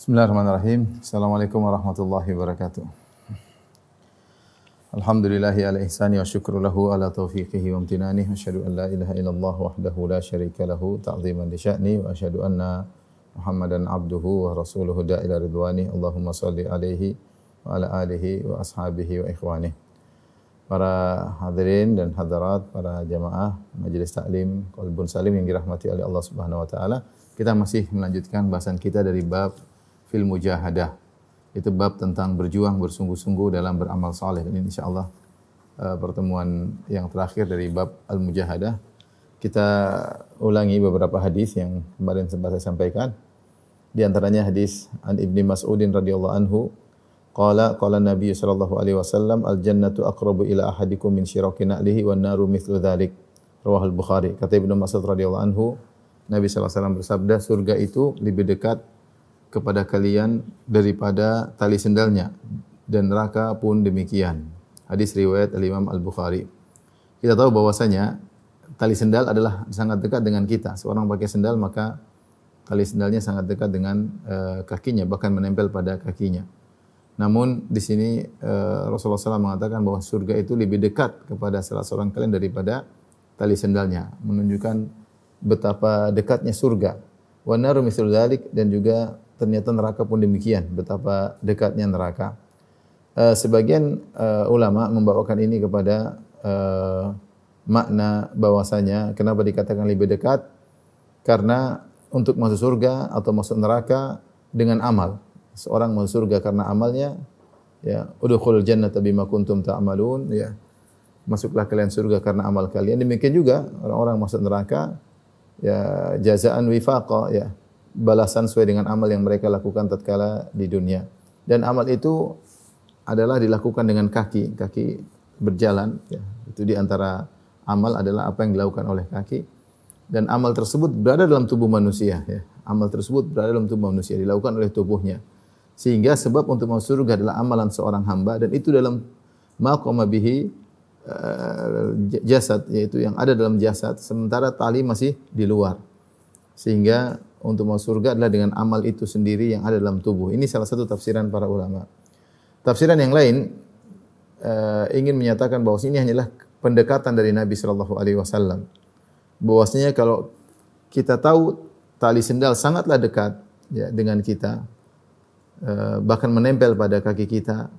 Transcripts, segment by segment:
Bismillahirrahmanirrahim. Assalamualaikum warahmatullahi wabarakatuh. Alhamdulillahi ala ihsani wa syukru lahu ala taufiqihi wa amtinani. Asyhadu an la ilaha illallah wahdahu la syarika lahu ta'ziman li sya'ni wa asyhadu anna Muhammadan abduhu wa rasuluhu da'ila ridwani. Allahumma salli alaihi wa ala alihi wa ashabihi wa ikhwani. Para hadirin dan hadirat, para jamaah Majelis Taklim Qalbun Salim yang dirahmati oleh Allah Subhanahu wa taala. Kita masih melanjutkan bahasan kita dari bab fil mujahadah. Itu bab tentang berjuang bersungguh-sungguh dalam beramal saleh. Dan insyaallah pertemuan yang terakhir dari bab al-mujahadah. Kita ulangi beberapa hadis yang kemarin sempat saya sampaikan. Di antaranya hadis an Ibnu Mas'udin radhiyallahu anhu, qala Nabi sallallahu alaihi wasallam al-jannatu aqrabu ila ahadikum min syiraki na'lihi wan naru mithlu dzalik. Rawahul Bukhari. Kata Ibnu Mas'ud radhiyallahu anhu, Nabi sallallahu alaihi wasallam bersabda, surga itu lebih dekat kepada kalian daripada tali sendalnya, dan neraka pun demikian. Hadis riwayat Al-Imam Al-Bukhari. Kita tahu bahwasanya tali sendal adalah sangat dekat dengan kita. Seorang pakai sendal maka tali sendalnya sangat dekat dengan kakinya, bahkan menempel pada kakinya. Namun di sini Rasulullah SAW mengatakan bahwa surga itu lebih dekat kepada salah seorang kalian daripada tali sendalnya, menunjukkan betapa dekatnya surga. Wa naru mithlu dzalik, dan juga ternyata neraka pun demikian, betapa dekatnya neraka. Sebagian ulama membawakan ini kepada makna bahwasanya kenapa dikatakan lebih dekat? Karena untuk masuk surga atau masuk neraka dengan amal. Seorang masuk surga karena amalnya, ya, udkhulul jannata bima kuntum ta'malun, ya. Masuklah kalian surga karena amal kalian. Demikian juga orang-orang masuk neraka, ya, jazaan wifaqa, ya, balasan sesuai dengan amal yang mereka lakukan tatkala di dunia. Dan amal itu adalah dilakukan dengan kaki berjalan, ya. Itu di antara amal adalah apa yang dilakukan oleh kaki. Dan amal tersebut berada dalam tubuh manusia, ya. Amal tersebut berada dalam tubuh manusia, dilakukan oleh tubuhnya. Sehingga sebab untuk masuk surga adalah amalan seorang hamba, dan itu dalam maqama bihi jasad, yaitu yang ada dalam jasad, sementara tali masih di luar. Sehingga untuk masuk surga adalah dengan amal itu sendiri yang ada dalam tubuh. Ini salah satu tafsiran para ulama. Tafsiran yang lain ingin menyatakan bahwa ini hanyalah pendekatan dari Nabi sallallahu alaihi wasallam. Bahwasanya kalau kita tahu tali sendal sangatlah dekat, ya, dengan kita, bahkan menempel pada kaki kita,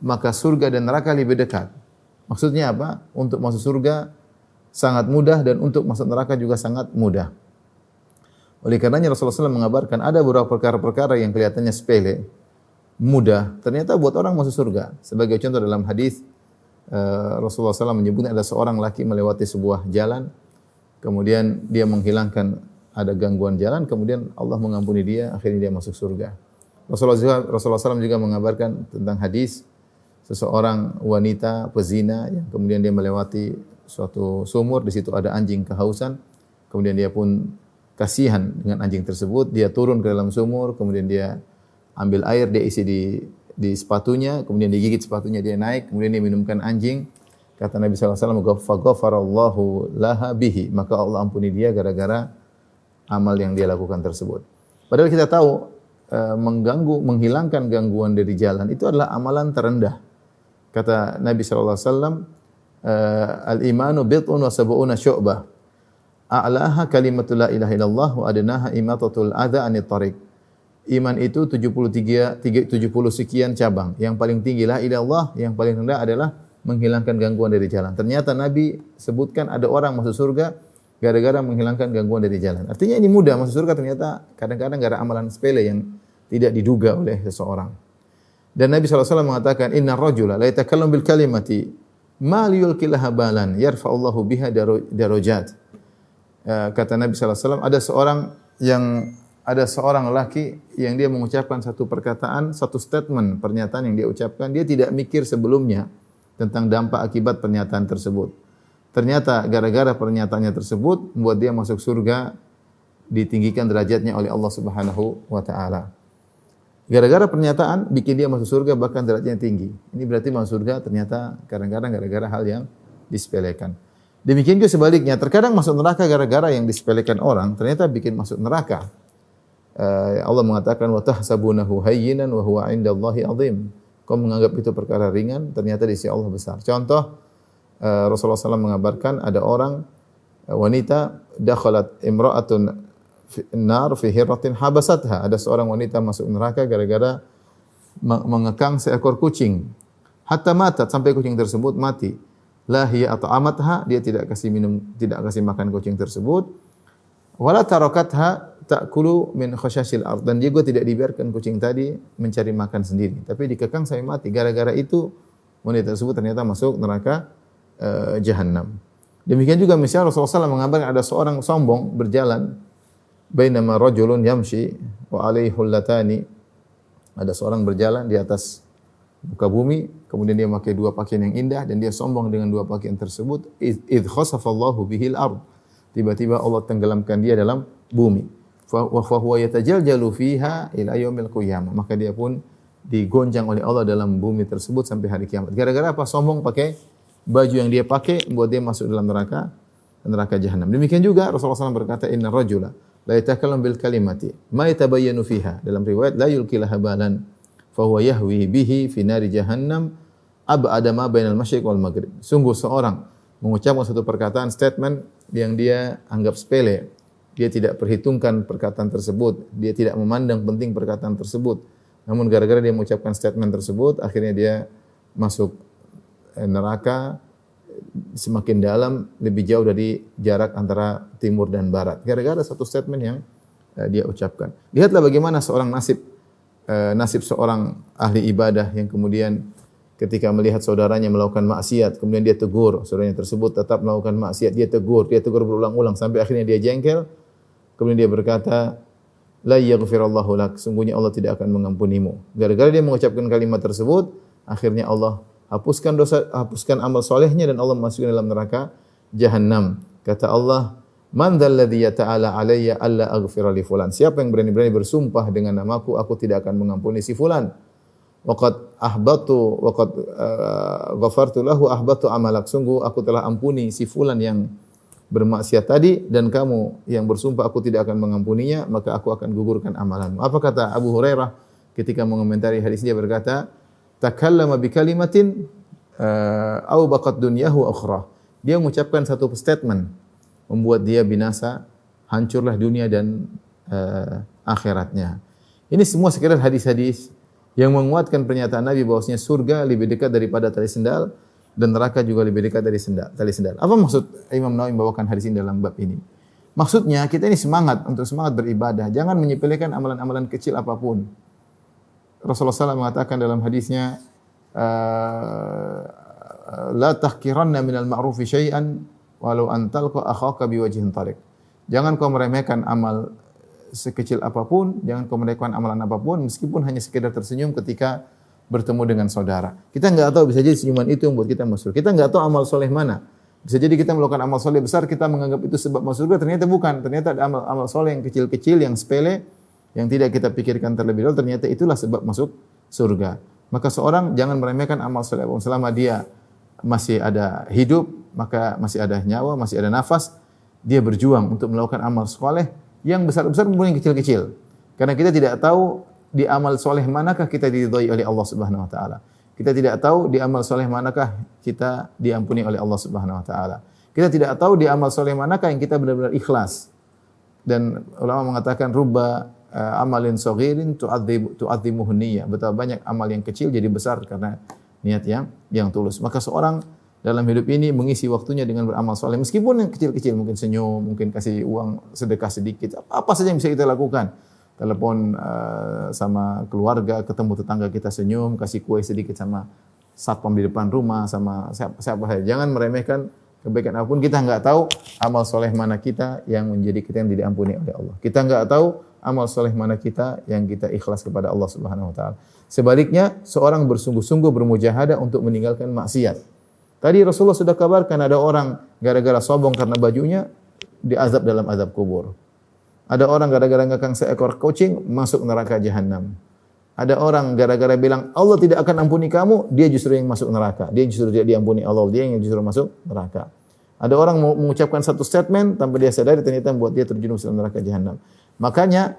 maka surga dan neraka lebih dekat. Maksudnya apa? Untuk masuk surga sangat mudah, dan untuk masuk neraka juga sangat mudah. Oleh karenanya Rasulullah SAW mengabarkan ada beberapa perkara-perkara yang kelihatannya sepele, mudah, ternyata buat orang masuk surga. Sebagai contoh dalam hadis Rasulullah SAW menyebutkan ada seorang laki melewati sebuah jalan, kemudian dia menghilangkan ada gangguan jalan, kemudian Allah mengampuni dia, akhirnya dia masuk surga. Rasulullah SAW juga mengabarkan tentang hadis seseorang wanita pezina yang kemudian dia melewati suatu sumur, di situ ada anjing kehausan, kemudian dia pun kasihan dengan anjing tersebut, dia turun ke dalam sumur, kemudian dia ambil air, dia isi di sepatunya, kemudian digigit sepatunya, dia naik, kemudian dia minumkan anjing. Kata Nabi SAW, "Ghafarallahu laha bihi", maka Allah ampuni dia gara-gara amal yang dia lakukan tersebut. Padahal kita tahu menghilangkan gangguan dari jalan itu adalah amalan terendah. Kata Nabi SAW, "Al-imanu bid'un wa sab'una syu'bah. A'laha kalimatul la ilaha illallah wa adnaha imatatul adza anit thariq." Iman itu 70 sekian cabang. Yang paling tinggi la ilaha illallah, yang paling rendah adalah menghilangkan gangguan dari jalan. Ternyata Nabi sebutkan ada orang masuk surga gara-gara menghilangkan gangguan dari jalan. Artinya ini mudah masuk surga, ternyata kadang-kadang gara amalan sepele yang tidak diduga oleh seseorang. Dan Nabi SAW mengatakan, "Inna rajula la yatakallam bil kalimati ma liyulqilaha balan yarfa'ullahu biha darajat." Kata Nabi SAW, ada seorang lelaki yang dia mengucapkan satu perkataan, satu statement, pernyataan yang dia ucapkan, dia tidak mikir sebelumnya tentang dampak akibat pernyataan tersebut. Ternyata gara-gara pernyataannya tersebut membuat dia masuk surga, ditinggikan derajatnya oleh Allah Subhanahu wa taala. Gara-gara pernyataan bikin dia masuk surga, bahkan derajatnya tinggi. Ini berarti masuk surga ternyata kadang-kadang gara-gara hal yang disepelekan. Demikian juga sebaliknya, terkadang masuk neraka gara-gara yang disepelekan orang, ternyata bikin masuk neraka. Allah mengatakan wa tahsabunahu hayyinan wa huwa 'indallahi 'azim. Kau menganggap itu perkara ringan, ternyata di sisi Allah besar. Contoh, Rasulullah SAW mengabarkan ada orang wanita dakhalat imra'atun nar fi hirratin habasatha. Ada seorang wanita masuk neraka gara-gara mengekang seekor kucing. Hatta matat, sampai kucing tersebut mati. La hiya at'amatha, dia tidak kasih minum, tidak kasih makan kucing tersebut. Wala tarakatha ta'kulu min khashasil ard, dan dia juga tidak dibiarkan kucing tadi mencari makan sendiri, tapi dikekang sampai mati. Gara-gara itu wanita tersebut ternyata masuk neraka Jahannam. Demikian juga misalnya Rasulullah SAW mengabarkan ada seorang sombong berjalan, bainama rajulun yamshi wa alaihi hullatani. Ada seorang berjalan di atas muka bumi, kemudian dia memakai dua pakaian yang indah dan dia sombong dengan dua pakaian tersebut. Idh khasafallahu bihil ard. Tiba-tiba Allah tenggelamkan dia dalam bumi. Fa huwa yatajaljalu fiha ila yaumil qiyamah. Maka dia pun digoncang oleh Allah dalam bumi tersebut sampai hari kiamat. Gara-gara apa? Sombong pakai baju yang dia pakai membuat dia masuk dalam neraka Jahannam. Demikian juga Rasulullah SAW berkata, inna rajula la yatakallam bil kalimati ma yatabayyanu fiha. Dalam riwayat la yulqilaha balan fa huwa yahwi bihi fi nari jahannam ab'ada ma bainal masyriq wal maghrib. Sungguh seorang mengucapkan satu perkataan, statement yang dia anggap sepele, dia tidak perhitungkan perkataan tersebut, dia tidak memandang penting perkataan tersebut. Namun gara-gara dia mengucapkan statement tersebut, akhirnya dia masuk neraka semakin dalam, lebih jauh dari jarak antara timur dan barat. Gara-gara satu statement yang dia ucapkan. Lihatlah bagaimana seorang nasib seorang ahli ibadah yang kemudian ketika melihat saudaranya melakukan maksiat, kemudian dia tegur, saudaranya tersebut tetap melakukan maksiat, dia tegur berulang-ulang sampai akhirnya dia jengkel, kemudian dia berkata, la yaghfirallahu lak, sungguhnya Allah tidak akan mengampunimu. Gara-gara dia mengucapkan kalimat tersebut, akhirnya Allah hapuskan dosa, hapuskan amal solehnya dan Allah masukkan dalam neraka Jahannam. Kata Allah, man dzalladzi yata'ala alayya alla aghfira li fulan. Siapa yang berani-berani bersumpah dengan namaku, aku tidak akan mengampuni si fulan. Waqad ghafartu lahu ahbatu amalak. Sungguh aku telah ampuni si fulan yang bermaksiat tadi, dan kamu yang bersumpah aku tidak akan mengampuninya, maka aku akan gugurkan amalanmu. Apa kata Abu Hurairah ketika mengomentari hadis dia berkata, takallama bi kalimatin au baqat dunyahu ukhra. Dia mengucapkan satu statement membuat dia binasa, hancurlah dunia dan akhiratnya. Ini semua sekedar hadis-hadis yang menguatkan pernyataan Nabi bahwasanya surga lebih dekat daripada tali sendal dan neraka juga lebih dekat dari tali sendal. Apa maksud Imam Nawawi membawakan hadis ini dalam bab ini? Maksudnya kita ini semangat beribadah, jangan menyepelekan amalan-amalan kecil apapun. Rasulullah SAW mengatakan dalam hadisnya, la tahqiranna minal ma'rufi syai'an walau an talqa akhaka biwajhin tariq. Jangan kau meremehkan amal sekecil apapun, jangan kau meremehkan amalan apapun meskipun hanya sekedar tersenyum ketika bertemu dengan saudara. Kita enggak tahu, bisa jadi senyuman itu yang buat kita masuk. Kita enggak tahu amal soleh mana. Bisa jadi kita melakukan amal soleh besar, kita menganggap itu sebab masuk surga, ternyata bukan. Ternyata ada amal soleh yang kecil-kecil, yang sepele, yang tidak kita pikirkan terlebih dahulu, ternyata itulah sebab masuk surga. Maka seorang jangan meremehkan amal soleh selama dia masih ada hidup, maka masih ada nyawa, masih ada nafas, dia berjuang untuk melakukan amal soleh yang besar-besar maupun yang kecil-kecil. Karena kita tidak tahu di amal soleh manakah kita diridhai oleh Allah Subhanahu wa taala. Kita tidak tahu di amal soleh manakah kita diampuni oleh Allah Subhanahu wa taala. Kita tidak tahu di amal soleh manakah yang kita benar-benar ikhlas. Dan ulama mengatakan rubba amalin saghirin tu'adzimuhu niyyah. Betapa banyak amal yang kecil jadi besar karena niat yang tulus. Maka seorang dalam hidup ini mengisi waktunya dengan beramal soleh, meskipun yang kecil-kecil, mungkin senyum, mungkin kasih uang sedekah sedikit, apa saja yang bisa kita lakukan. Telepon sama keluarga, ketemu tetangga kita senyum, kasih kue sedikit sama satpam di depan rumah, sama siapa saja. Jangan meremehkan kebaikan apapun. Kita enggak tahu amal soleh mana kita yang menjadi kita yang diampuni oleh Allah. Kita enggak tahu amal soleh mana kita yang kita ikhlas kepada Allah Subhanahu wa taala. Sebaliknya, seorang bersungguh-sungguh bermujahadah untuk meninggalkan maksiat. Tadi Rasulullah sudah kabarkan ada orang gara-gara sombong karena bajunya diazab dalam azab kubur. Ada orang gara-gara ngekang seekor kucing masuk neraka Jahannam. Ada orang gara-gara bilang Allah tidak akan ampuni kamu, dia justru yang masuk neraka. Dia justru tidak diampuni Allah, dia yang justru masuk neraka. Ada orang mengucapkan satu statement tanpa dia sadari ternyata membuat dia terjerumus dalam neraka Jahannam. Makanya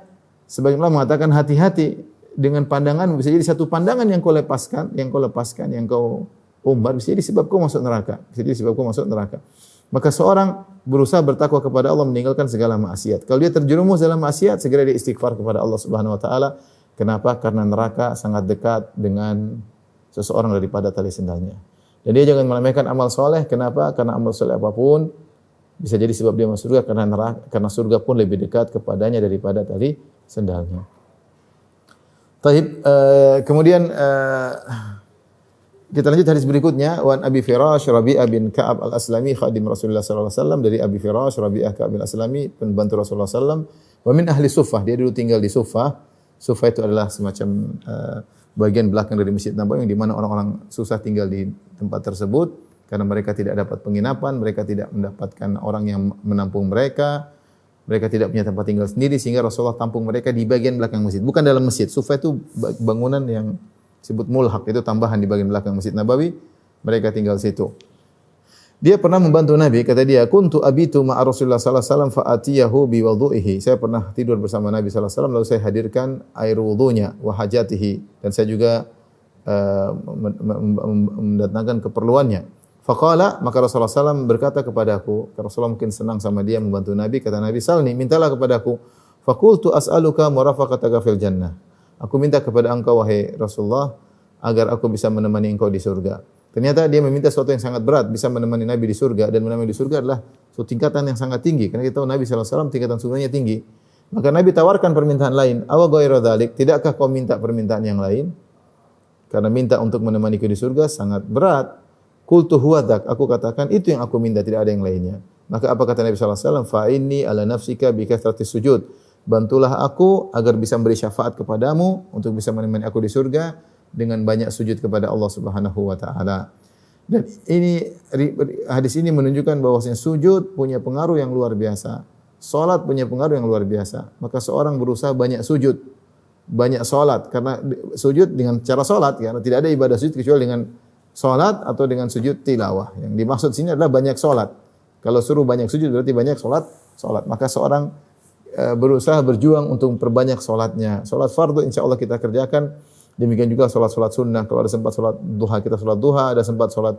Sebagian ulama mengatakan hati-hati dengan pandangan, bisa jadi satu pandangan yang kau lepaskan, yang kau umbar, bisa jadi sebab kau masuk neraka. Bisa jadi sebab kau masuk neraka. Maka seorang berusaha bertakwa kepada Allah, meninggalkan segala maksiat. Kalau dia terjerumus dalam maksiat, segera dia istighfar kepada Allah Subhanahu wa taala. Kenapa? Karena neraka sangat dekat dengan seseorang daripada tali sendalnya. Dan dia jangan meremehkan amal soleh. Kenapa? Karena amal soleh apapun bisa jadi sebab dia masuk surga, karena surga pun lebih dekat kepadanya daripada tali sendalnya. Kemudian kita lanjut hadis berikutnya. Wan Abi Firash Rabi'ah bin Ka'ab al-Aslami khadim Rasulullah sallallahu alaihi wasallam, dari Abi Firash Rabi'ah Ka'ab al-Aslami, pembantu Rasulullah sallallahu alaihi wasallam. Wa min ahli Suffah, dia dulu tinggal di Suffah. Suffah itu adalah semacam bagian belakang dari Masjid Nabawi, yang di mana orang-orang susah tinggal di tempat tersebut karena mereka tidak dapat penginapan, mereka tidak mendapatkan orang yang menampung mereka. Mereka tidak punya tempat tinggal sendiri, sehingga Rasulullah tampung mereka di bagian belakang masjid, bukan dalam masjid. Suffah itu bangunan yang disebut mulhaq, itu tambahan di bagian belakang Masjid Nabawi. Mereka tinggal situ. Dia pernah membantu Nabi, kata dia, kuntu abitu ma'a Rasulullah sallallahu alaihi wasallam fa atiyahu bi wudhu'ihi. Saya pernah tidur bersama Nabi sallallahu alaihi wasallam, lalu saya hadirkan air wudunya wa hajatihi, dan saya juga mendatangkan keperluannya. Faqala, maka Rasulullah SAW berkata kepadaku, Rasulullah mungkin senang sama dia membantu Nabi, kata Nabi, salni, mintalah kepadaku. Faqultu as'aluka murafaqataka fil jannah. Aku minta kepada engkau, wahai Rasulullah, agar aku bisa menemani engkau di surga. Ternyata dia meminta sesuatu yang sangat berat, bisa menemani Nabi di surga, dan menemani di surga adalah suatu tingkatan yang sangat tinggi. Karena kita tahu Nabi SAW tingkatan surganya tinggi. Maka Nabi tawarkan permintaan lain. Awa ghairu dzalik, tidakkah kau minta permintaan yang lain? Karena minta untuk menemaniku di surga sangat berat. Qultu huwa dzak, aku katakan itu yang aku minta, tidak ada yang lainnya. Maka apa kata Nabi sallallahu alaihi wasallam? Fa inni ala nafsika bi kathrati sujud. Bantulah aku agar bisa memberi syafaat kepadamu untuk bisa menemani aku di surga dengan banyak sujud kepada Allah Subhanahu wa taala. Dan ini hadis ini menunjukkan bahwasanya sujud punya pengaruh yang luar biasa. Salat punya pengaruh yang luar biasa. Maka seorang berusaha banyak sujud, banyak salat, karena sujud dengan cara salat, karena tidak ada ibadah sujud kecuali dengan salat atau dengan sujud tilawah. Yang dimaksud sini adalah banyak salat. Kalau suruh banyak sujud berarti banyak salat. Maka seorang berusaha berjuang untuk memperbanyak salatnya. Salat fardu insyaallah kita kerjakan. Demikian juga salat-salat sunnah. Kalau ada sempat salat duha kita salat duha, ada sempat salat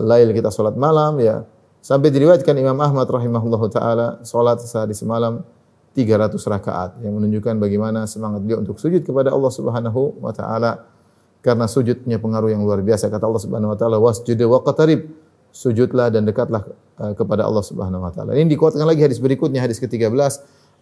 lail kita salat malam, ya. Sampai diriwayatkan Imam Ahmad rahimahullahu taala salat sehari semalam 300 rakaat, yang menunjukkan bagaimana semangat beliau untuk sujud kepada Allah Subhanahu wa taala. Karena sujud punya pengaruh yang luar biasa. Kata Allah Subhanahu wa taala, wasjud waqtarib, sujudlah dan dekatlah kepada Allah Subhanahu wa taala. Ini dikuatkan lagi hadis berikutnya, hadis ke-13,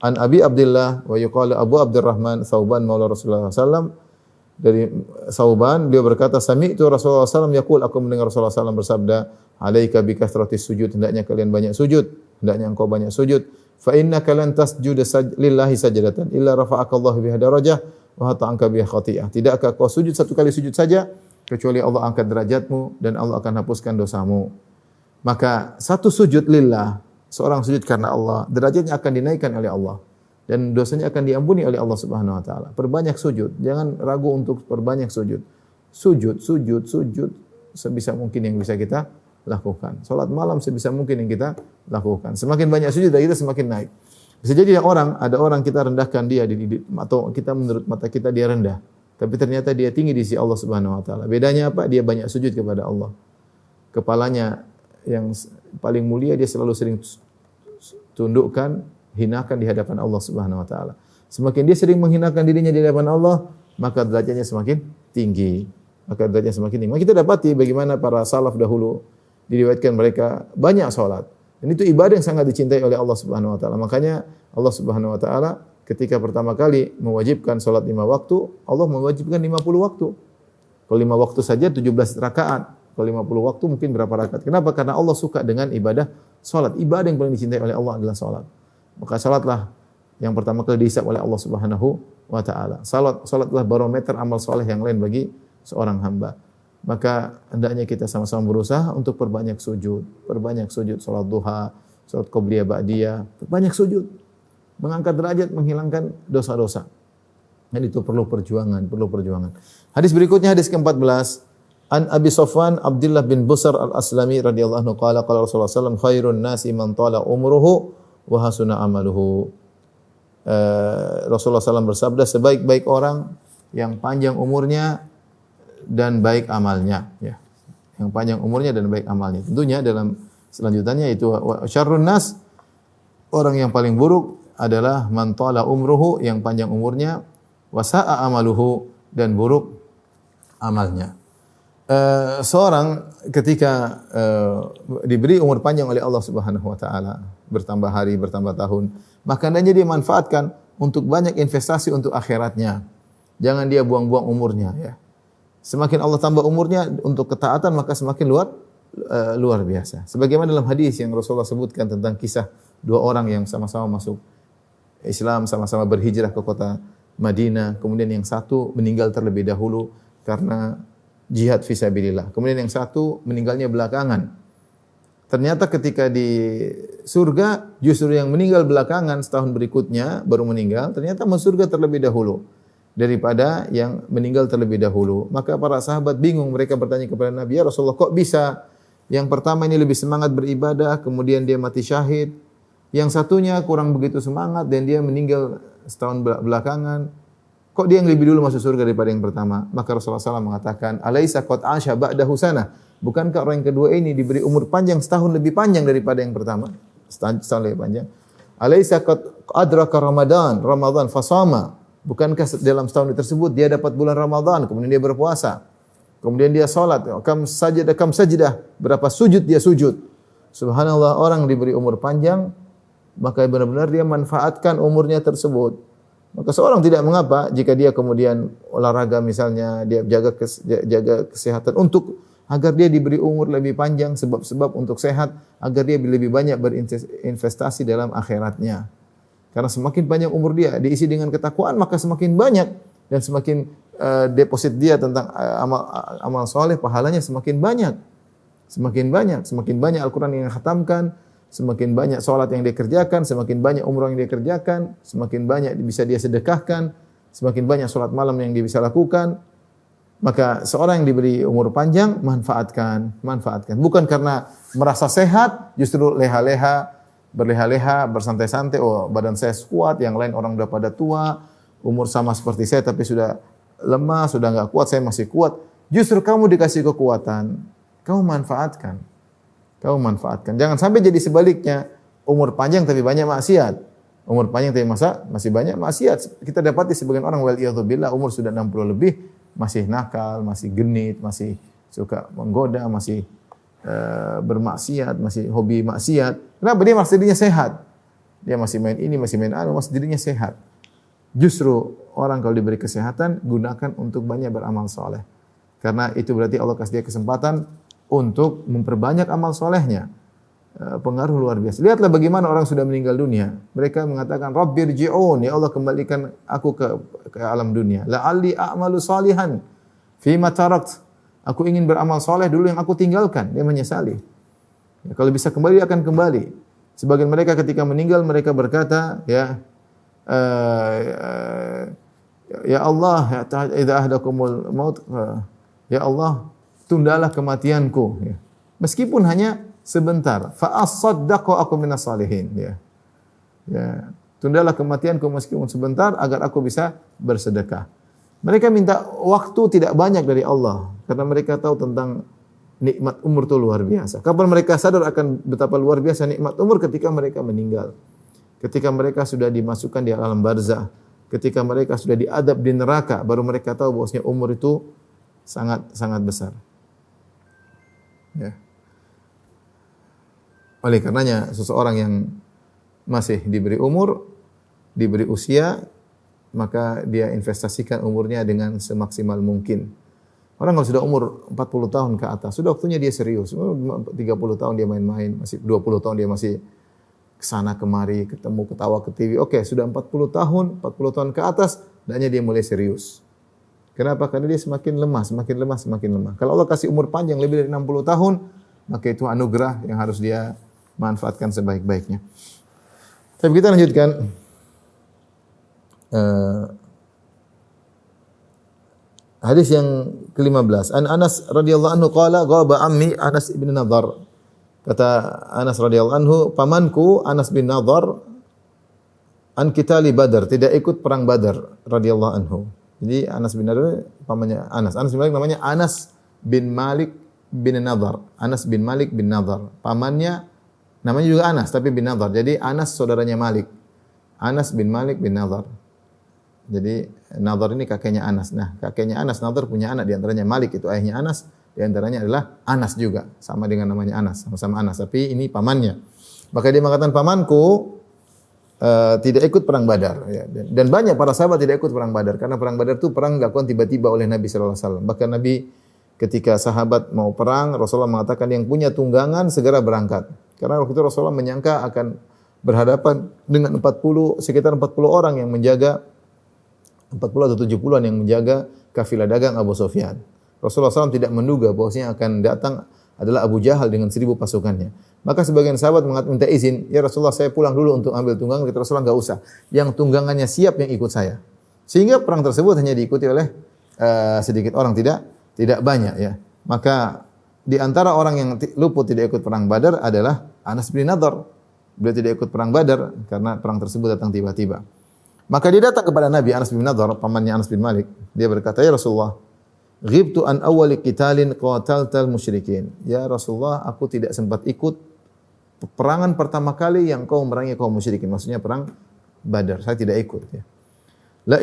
an Abi Abdullah wa yuqalu Abu Abdurrahman Thauban maula Rasulullah sallallahu dari Thauban, beliau berkata, sami'tu Rasulullah sallallahu yaqul, aku mendengar Rasulullah sallallahu bersabda, alaika bi kathratis sujud, hendaknya kalian banyak sujud, hendaknya engkau banyak sujud. Fa innaka lan tasjuda lillahi sajdatan illa rafa'aka Allah biha darajah wa hata'anka biha khati'ah. Tidakkah kau sujud satu kali sujud saja kecuali Allah angkat derajatmu dan Allah akan hapuskan dosamu. Maka satu sujud lillah, seorang sujud karena Allah, derajatnya akan dinaikkan oleh Allah dan dosanya akan diampuni oleh Allah Subhanahu wa taala. Perbanyak sujud, jangan ragu untuk perbanyak sujud. Sujud sebisa mungkin yang bisa kita lakukan. Salat malam sebisa mungkin yang kita lakukan. Semakin banyak sujud kita semakin naik. Bisa jadi ada orang kita rendahkan dia atau kita menurut mata kita dia rendah, tapi ternyata dia tinggi di sisi Allah Subhanahu wa taala. Bedanya apa? Dia banyak sujud kepada Allah. Kepalanya yang paling mulia dia selalu sering tundukkan, hinakan di hadapan Allah Subhanahu wa taala. Semakin dia sering menghinakan dirinya di hadapan Allah, maka derajatnya semakin tinggi. Maka kita dapati bagaimana para salaf dahulu diriwayatkan mereka banyak salat. Dan itu ibadah yang sangat dicintai oleh Allah Subhanahu wa taala. Makanya Allah Subhanahu wa taala ketika pertama kali mewajibkan salat 5 waktu, Allah mewajibkan 50 waktu. Kalau 5 waktu saja 17 rakaat. Kalau 50 waktu mungkin berapa rakaat? Kenapa? Karena Allah suka dengan ibadah salat. Ibadah yang paling dicintai oleh Allah adalah salat. Maka salatlah yang pertama kali dihisab oleh Allah Subhanahu wa taala. Salatlah barometer amal saleh yang lain bagi seorang hamba. Maka hendaknya kita sama-sama berusaha untuk perbanyak sujud, salat duha, salat qobliyah ba'diyah, perbanyak sujud. Mengangkat derajat, menghilangkan dosa-dosa. Dan itu perlu perjuangan. Hadis berikutnya, hadis ke-14. An Abi Sofwan Abdullah bin Busar al-Aslami radhiyallahu anhu qala Rasulullah sallallahu khairun nasi man tala umruhu wa hasuna amaluhu. Rasulullah SAW bersabda, sebaik-baik orang yang panjang umurnya dan baik amalnya. Ya. Yang panjang umurnya dan baik amalnya. Tentunya dalam selanjutannya itu syarrun nas, orang yang paling buruk adalah man tala umruhu, yang panjang umurnya, wa sa'a amaluhu, dan buruk amalnya. Seorang ketika diberi umur panjang oleh Allah Subhanahu wa taala, bertambah hari, bertambah tahun, maka hendaknya dia manfaatkan untuk banyak investasi untuk akhiratnya. Jangan dia buang-buang umurnya, ya. Semakin Allah tambah umurnya untuk ketaatan, maka semakin luar biasa. Sebagaimana dalam hadis yang Rasulullah sebutkan tentang kisah dua orang yang sama-sama masuk Islam, sama-sama berhijrah ke kota Madinah, kemudian yang satu meninggal terlebih dahulu karena jihad fisabilillah. Kemudian yang satu meninggalnya belakangan. Ternyata ketika di surga, justru yang meninggal belakangan setahun berikutnya baru meninggal, ternyata masuk surga terlebih dahulu daripada yang meninggal terlebih dahulu. Maka para sahabat bingung, mereka bertanya kepada Nabi, "Ya Rasulullah, kok bisa yang pertama ini lebih semangat beribadah, kemudian dia mati syahid. Yang satunya kurang begitu semangat dan dia meninggal setahun belakangan. Kok dia yang lebih dulu masuk surga daripada yang pertama?" Maka Rasulullah SAW mengatakan, "Alaisa qad asha ba'dahu sanah?" Bukankah orang yang kedua ini diberi umur panjang setahun lebih panjang daripada yang pertama? Setahun lebih panjang. "Alaisa qad adraka Ramadan fasama?" Bukankah dalam setahun tersebut dia dapat bulan Ramadan, kemudian dia berpuasa, kemudian dia salat, kam sajdah, berapa sujud dia sujud. Subhanallah, orang diberi umur panjang, maka benar-benar dia manfaatkan umurnya tersebut. Maka seorang tidak mengapa jika dia kemudian olahraga misalnya, dia jaga kesehatan untuk agar dia diberi umur lebih panjang, sebab-sebab untuk sehat, agar dia lebih banyak berinvestasi dalam akhiratnya. Karena semakin panjang umur dia diisi dengan ketakwaan, maka semakin banyak dan semakin deposit dia tentang amal soleh, pahalanya semakin banyak. Semakin banyak Al-Quran yang khatamkan, semakin banyak salat yang dia kerjakan, semakin banyak umrah yang dia kerjakan, semakin banyak bisa dia sedekahkan, semakin banyak salat malam yang dia bisa lakukan. Maka seorang yang diberi umur panjang, manfaatkan. Bukan karena merasa sehat, justru berleha-leha, bersantai-santai, oh badan saya kuat, yang lain orang udah pada tua, umur sama seperti saya tapi sudah lemah, sudah enggak kuat, saya masih kuat. Justru kamu dikasih kekuatan, kamu manfaatkan. Jangan sampai jadi sebaliknya, umur panjang tapi banyak maksiat. Umur panjang tapi masih banyak maksiat. Kita dapati sebagian orang waliyadzubillah umur sudah 60 lebih, masih nakal, masih genit, masih suka menggoda, masih bermaksiat, masih hobi maksiat. Kenapa? Dia masih dirinya sehat. Dia masih main ini, masih main anu, masih dirinya sehat. Justru orang kalau diberi kesehatan, gunakan untuk banyak beramal soleh. Karena itu berarti Allah kasih dia kesempatan untuk memperbanyak amal solehnya. Pengaruh luar biasa. Lihatlah bagaimana orang sudah meninggal dunia. Mereka mengatakan, Rabbirji'un, ya Allah kembalikan aku ke alam dunia. La'alli a'malu salihan fima tarakt. Aku ingin beramal soleh dulu yang aku tinggalkan. Dia menyesali. Ya, kalau bisa kembali, akan kembali. Sebagian mereka ketika meninggal, mereka berkata, ya Allah, idza ahdakumul maut, ya Allah, tundalah kematianku. Ya. Meskipun hanya sebentar. Fa as-saddaqu aku minas salihin. Ya. Tundalah kematianku meskipun sebentar agar aku bisa bersedekah. Mereka minta waktu tidak banyak dari Allah karena mereka tahu tentang nikmat umur itu luar biasa. Kapan mereka sadar akan betapa luar biasa nikmat umur? Ketika mereka meninggal. Ketika mereka sudah dimasukkan di alam barzah, ketika mereka sudah diadab di neraka, baru mereka tahu bahwasanya umur itu sangat besar. Ya. Oleh karenanya seseorang yang masih diberi umur, diberi usia, maka dia investasikan umurnya dengan semaksimal mungkin. Orang kalau sudah umur 40 tahun ke atas, sudah waktunya dia serius. 30 tahun dia main-main, masih 20 tahun dia masih kesana kemari, ketemu ketawa ke TV. Oke, sudah 40 tahun ke atas, hendaknya dia mulai serius. Kenapa? Karena dia semakin lemah. Kalau Allah kasih umur panjang lebih dari 60 tahun, maka itu anugerah yang harus dia manfaatkan sebaik-baiknya. Tapi kita lanjutkan. Hadis yang ke-15. An Anas radhiyallahu anhu qala ghaba ammi Anas bin Nadhr. Kata Anas radhiyallahu anhu, pamanku Anas bin Nadhr an qitali Badar, tidak ikut perang Badar radhiyallahu anhu. Jadi Anas bin Nadar pamannya Anas. Anas bin Malik namanya Anas bin Malik bin Nadar. Anas bin Malik bin Nadar. Pamannya namanya juga Anas tapi bin Nadar. Jadi Anas saudaranya Malik. Anas bin Malik bin Nadar. Jadi Nadar ini kakeknya Anas. Nah, kakeknya Anas Nadar punya anak di antaranya Malik, itu ayahnya Anas, di antaranya adalah Anas juga, sama dengan namanya Anas, sama-sama Anas, tapi ini pamannya. Maka dia mengatakan pamanku tidak ikut perang Badar, ya. Dan banyak para sahabat tidak ikut perang Badar karena perang Badar itu perang dilakukan tiba-tiba oleh Nabi sallallahu alaihi wasallam. Bahkan Nabi ketika sahabat mau perang, Rasulullah mengatakan yang punya tunggangan segera berangkat. Karena waktu itu Rasulullah menyangka akan berhadapan dengan sekitar 40 orang yang menjaga 40 atau 70-an yang menjaga kafilah dagang Abu Sufyan. Rasulullah SAW tidak menduga bahwasanya akan datang adalah Abu Jahal dengan 1000 pasukannya. Maka sebagian sahabat minta izin, ya Rasulullah saya pulang dulu untuk ambil tunggangan. Kata Rasulullah enggak usah. Yang tunggangannya siap yang ikut saya. Sehingga perang tersebut hanya diikuti oleh sedikit orang, tidak banyak ya. Maka di antara orang yang luput tidak ikut perang Badar adalah Anas bin Nadar. Beliau tidak ikut perang Badar karena perang tersebut datang tiba-tiba. Maka dia datang kepada Nabi Anas bin Nadar, pamannya Anas bin Malik. Dia berkata, "Ya Rasulullah, ghibtu an awwali qitalin qataltal musyrikin." Ya Rasulullah, aku tidak sempat ikut peperangan pertama kali yang kau merangi kaum musyrikin. Maksudnya perang Badar. Saya tidak ikut ya. La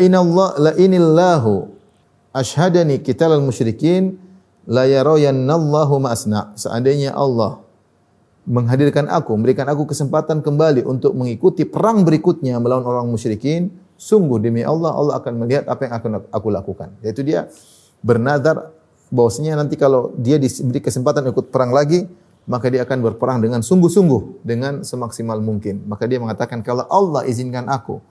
inillahu ashhadani qitalal musyrikin la yarayannallahu ma asna. Seandainya Allah menghadirkan aku, memberikan aku kesempatan kembali untuk mengikuti perang berikutnya melawan orang musyrikin, sungguh demi Allah, Allah akan melihat apa yang akan aku lakukan. Yaitu dia bernadar bahwasanya nanti kalau dia diberi kesempatan ikut perang lagi, maka dia akan berperang dengan sungguh-sungguh, dengan semaksimal mungkin. Maka dia mengatakan, kalau Allah izinkan aku,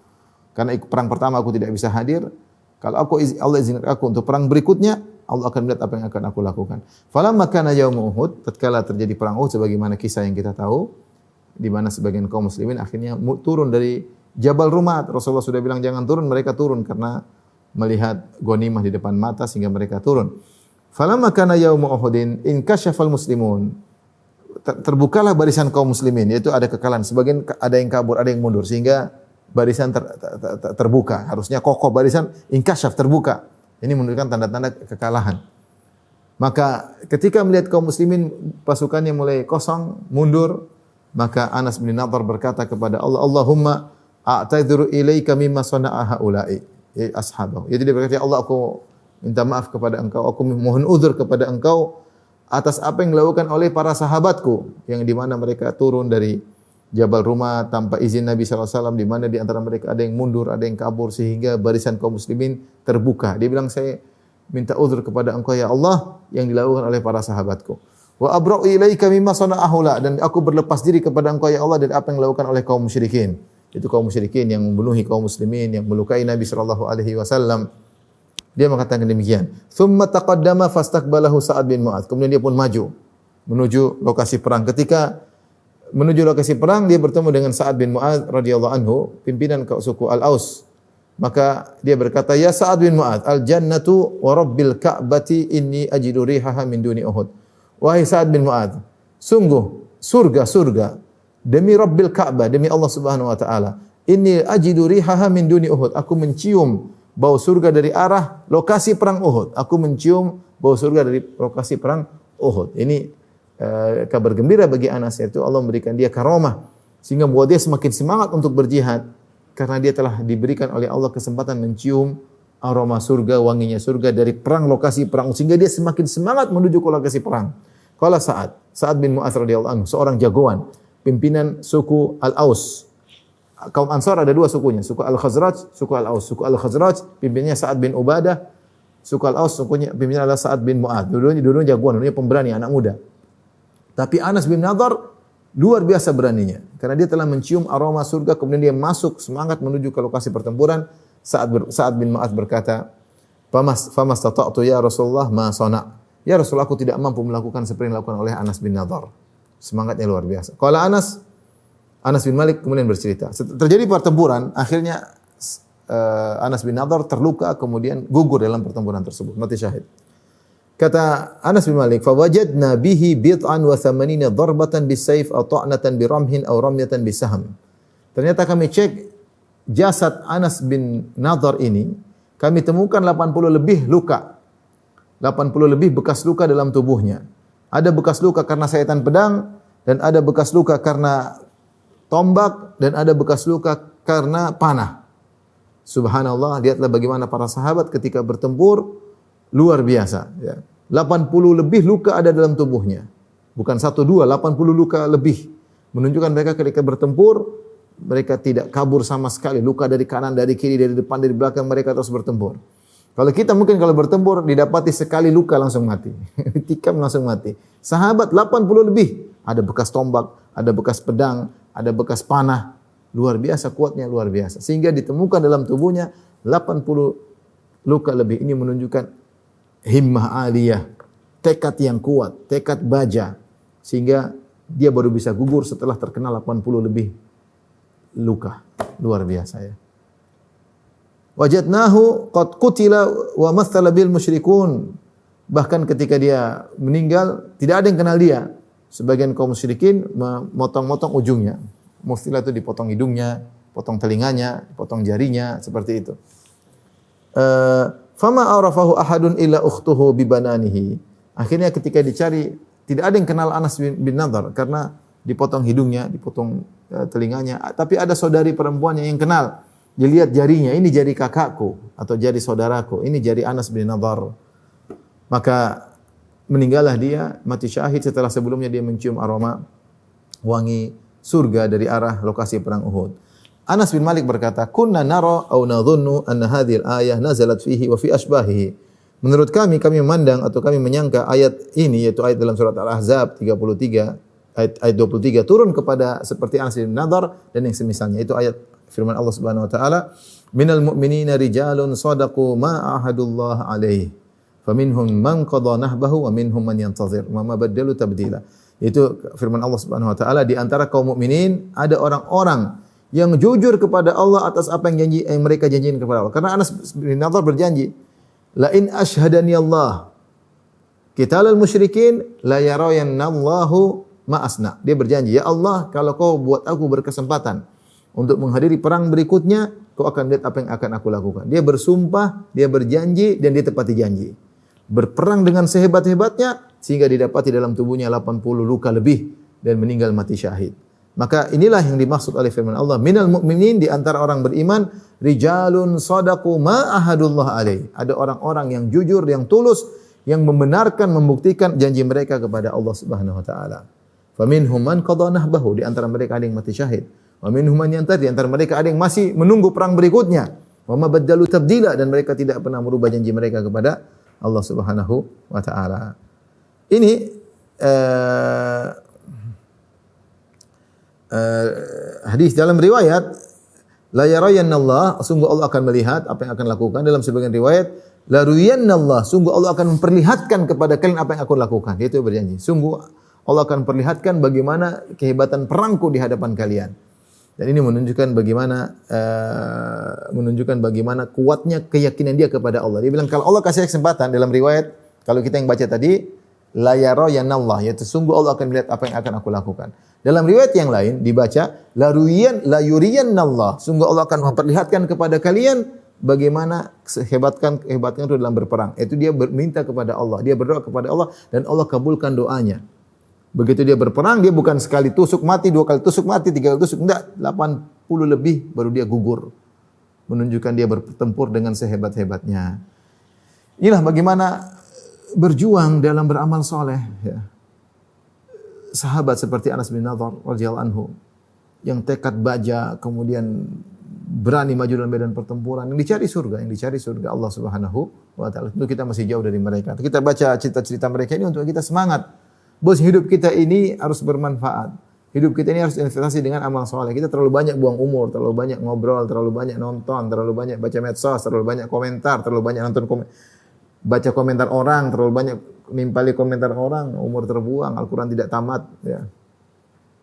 karena perang pertama aku tidak bisa hadir, kalau Allah izinkan aku untuk perang berikutnya, Allah akan melihat apa yang akan aku lakukan. Falamma kana yaum Uhud, tatkala terjadi perang Uhud sebagaimana kisah yang kita tahu, di mana sebagian kaum muslimin akhirnya turun dari Jabal Rumat. Rasulullah sudah bilang jangan turun, mereka turun karena melihat ghanimah di depan mata sehingga mereka turun. Falamma kana yaum Uhudin inkashafal muslimun. Terbukalah barisan kaum muslimin, yaitu ada kekalahan. Sebagian ada yang kabur, ada yang mundur sehingga barisan terbuka. Harusnya kokoh barisan, inkashaf terbuka. Ini menunjukkan tanda-tanda kekalahan. Maka ketika melihat kaum muslimin pasukannya mulai kosong, mundur, maka Anas bin Nadar berkata kepada Allah, Allahumma a'tadhiru ilaika mimma sana'a haula'i ashabahu. Jadi dia berkata, ya Allah, aku minta maaf kepada engkau, aku mohon uzur kepada engkau atas apa yang dilakukan oleh para sahabatku, yang di mana mereka turun dari Jabal Rumah tanpa izin Nabi SAW, di mana di antara mereka ada yang mundur, ada yang kabur, sehingga barisan kaum muslimin terbuka. Dia bilang, saya minta uzur kepada engkau ya Allah yang dilakukan oleh para sahabatku. Wa abra'u ilaika mimma sana'ahula, dan aku berlepas diri kepada engkau ya Allah dari apa yang dilakukan oleh kaum musyrikin. Itu kaum musyrikin yang membunuhi kaum muslimin, yang melukai Nabi SAW. Dia mengatakan demikian. Thumma taqaddama fastaqbalahu Sa'ad bin Mu'adz. Kemudian dia pun maju menuju lokasi perang. Ketika menuju lokasi perang, dia bertemu dengan Sa'ad bin Mu'adz radhiyallahu anhu, pimpinan suku Al-Aus. Maka dia berkata, "Ya Sa'ad bin Mu'adz, al-jannatu wa rabbil ka'bati inni ajidu rihaha min duni Uhud." Wahai Sa'ad bin Mu'adz, sungguh surga demi Rabbil Ka'bah, demi Allah Subhanahu wa taala. Inni ajidu rihaha min duni Uhud. Aku mencium bau surga dari arah lokasi perang Uhud. Aku mencium bau surga dari lokasi perang Uhud. Ini kabar gembira bagi Anas, yaitu Allah memberikan dia karamah sehingga membuat dia semakin semangat untuk berjihad karena dia telah diberikan oleh Allah kesempatan mencium aroma surga, wanginya surga dari perang lokasi perang, sehingga dia semakin semangat menuju ke lokasi perang. Qala Sa'ad bin Mu'adz radhiyallahu anhu, seorang jagoan, pimpinan suku Al-Aus. Kaum Ansar ada dua sukunya, suku Al-Khazraj, suku Al-Aus. Suku Al-Khazraj pimpinannya Sa'ad bin Ubadah, suku Al-Aus sukunya pimpinannya adalah Sa'ad bin Mu'adz. Dua-duanya jagoan, dua-duanya pemberani, anak muda. Tapi Anas bin Nadar luar biasa beraninya karena dia telah mencium aroma surga, kemudian dia masuk semangat menuju ke lokasi pertempuran. Sa'ad bin Mu'adz berkata, "Famastata'tu ya Rasulullah ma sana'." Ya Rasulullah, aku tidak mampu melakukan seperti yang dilakukan oleh Anas bin Nadar. Semangatnya luar biasa. Kalau Anas bin Malik kemudian bercerita, terjadi pertempuran, akhirnya Anas bin Nadar terluka, kemudian gugur dalam pertempuran tersebut, mati syahid. Kata Anas bin Malik, "Fawajadna bihi bid'an wa thamanina darbatan bisayf aw ta'natan biramhin aw ramyatan bisaham." Ternyata kami cek jasad Anas bin Nadhr ini, kami temukan 80 lebih luka. 80 lebih bekas luka dalam tubuhnya. Ada bekas luka karena sayatan pedang, dan ada bekas luka karena tombak, dan ada bekas luka karena panah. Subhanallah, lihatlah bagaimana para sahabat ketika bertempur, luar biasa. Ya. 80 lebih luka ada dalam tubuhnya. Bukan 1, 2, 80 luka lebih. Menunjukkan mereka ketika bertempur, mereka tidak kabur sama sekali. Luka dari kanan, dari kiri, dari depan, dari belakang, mereka terus bertempur. Kalau kita mungkin kalau bertempur didapati sekali luka langsung mati. Ditikam langsung mati. Sahabat 80 lebih. Ada bekas tombak, ada bekas pedang, ada bekas panah. Luar biasa kuatnya, luar biasa. Sehingga ditemukan dalam tubuhnya 80 luka lebih. Ini menunjukkan himmah aliyah, tekad yang kuat, tekad baja. Sehingga dia baru bisa gugur setelah terkena 80 lebih luka. Luar biasa ya. Wajadnahu qad qutila wa mathala bil musyrikun. Bahkan ketika dia meninggal, tidak ada yang kenal dia. Sebagian kaum musyrikin memotong-motong ujungnya. Mustilah itu dipotong hidungnya, potong telinganya, potong jarinya, seperti itu. Fama arafahu ahadun illa ukhtuhu bi bananihi. Akhirnya ketika dicari, tidak ada yang kenal Anas bin Nadhr karena dipotong hidungnya, dipotong telinganya. Tapi ada saudari perempuannya yang kenal. Dilihat jarinya, ini jari kakakku atau jari saudaraku, ini jari Anas bin Nadhr. Maka meninggallah dia, mati syahid setelah sebelumnya dia mencium aroma wangi surga dari arah lokasi perang Uhud. Anas bin Malik berkata, "Kunna nara aw nadhunnu anna hadhihi al-ayah nazalat fihi wa fi ashbahihi." Menurut kami memandang atau kami menyangka ayat ini, yaitu ayat dalam surat Al-Ahzab 33 ayat 23 turun kepada seperti Anas bin Nadhr dan yang semisalnya. Itu ayat firman Allah Subhanahu wa taala, "Minal mu'minina rijalun shadaqu ma ahadullah alaihi, faminhum man qada nahbahu wa minhum man yantazir, wa ma badalu tabdila." Itu firman Allah Subhanahu wa taala, di antara kaum mukminin ada orang-orang yang jujur kepada Allah atas apa yang mereka janjikan kepada Allah. Karena Anas bin Nadhr berjanji, "La in ashhadani Allah qitalal musyrikin la yarayannallahu ma asna." Dia berjanji, "Ya Allah, kalau kau buat aku berkesempatan untuk menghadiri perang berikutnya, kau akan lihat apa yang akan aku lakukan." Dia bersumpah, dia berjanji, dan dia tepati janji. Berperang dengan sehebat-hebatnya, sehingga didapati dalam tubuhnya 80 luka lebih, dan meninggal mati syahid. Maka inilah yang dimaksud oleh firman Allah, "Minal mu'minin," di antara orang beriman, "rijalun shadaqu ma ahadullah alaih." Ada orang-orang yang jujur, yang tulus, yang membenarkan, membuktikan janji mereka kepada Allah Subhanahu wa taala. Faminhum man qada nahbahu, di antara mereka ada yang mati syahid. Wa minhum man yantazir, di antara mereka ada yang masih menunggu perang berikutnya. Wa ma badalu tabdila, dan mereka tidak pernah merubah janji mereka kepada Allah Subhanahu wa taala. Ini hadis dalam riwayat, la yarayannallah, sungguh Allah akan melihat apa yang akan lakukan. Dalam sebagian riwayat, la ruyannallah, sungguh Allah akan memperlihatkan kepada kalian apa yang aku lakukan. Dia itu berjanji, sungguh Allah akan perlihatkan bagaimana kehebatan perangku di hadapan kalian. Dan ini menunjukkan bagaimana kuatnya keyakinan dia kepada Allah. Dia bilang kalau Allah kasih kesempatan, dalam riwayat kalau kita yang baca tadi, la yarayannallah, yaitu sungguh Allah akan melihat apa yang akan aku lakukan. Dalam riwayat yang lain dibaca la yuriyannallah, sungguh Allah akan memperlihatkan kepada kalian bagaimana kehebatan itu dalam berperang. Itu dia minta kepada Allah, dia berdoa kepada Allah, dan Allah kabulkan doanya. Begitu dia berperang, dia bukan sekali tusuk mati, 2 kali tusuk mati, 3 kali tusuk, enggak, 80 lebih baru dia gugur. Menunjukkan dia bertempur dengan sehebat-hebatnya. Inilah bagaimana berjuang dalam beramal soleh. Ya. Sahabat seperti Anas bin Nadhr radhiyallahu anhu, yang tekad baja, kemudian berani maju dalam medan pertempuran, yang dicari surga Allah Subhanahu wa taala. Tentu kita masih jauh dari mereka. Kita baca cerita-cerita mereka ini untuk kita semangat. Bos, hidup kita ini harus bermanfaat. Hidup kita ini harus investasi dengan amal soleh. Kita terlalu banyak buang umur, terlalu banyak ngobrol, terlalu banyak nonton, terlalu banyak baca medsos, terlalu banyak komentar, terlalu banyak baca komentar orang, terlalu banyak nimpali komentar orang, umur terbuang, Al-Quran tidak tamat, ya.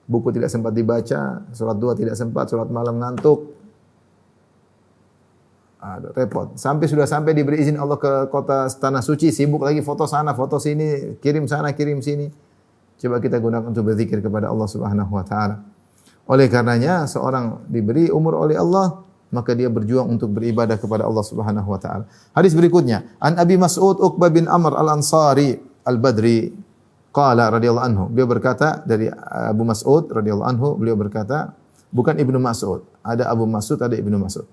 Buku tidak sempat dibaca, sholat 2 tidak sempat, sholat malam ngantuk. Aduh, repot. Sudah sampai diberi izin Allah ke kota tanah suci, sibuk lagi foto sana, foto sini, kirim sana, kirim sini. Coba kita gunakan untuk berzikir kepada Allah Subhanahu wa taala. Oleh karenanya seorang diberi umur oleh Allah maka dia berjuang untuk beribadah kepada Allah Subhanahu wa taala. Hadis berikutnya, An Abi Mas'ud Uqbah bin Amr Al-Ansari Al-Badri qala radhiyallahu anhu. Beliau berkata dari Abu Mas'ud radhiyallahu anhu, beliau berkata, bukan Ibnu Mas'ud. Ada Abu Mas'ud, ada Ibnu Mas'ud.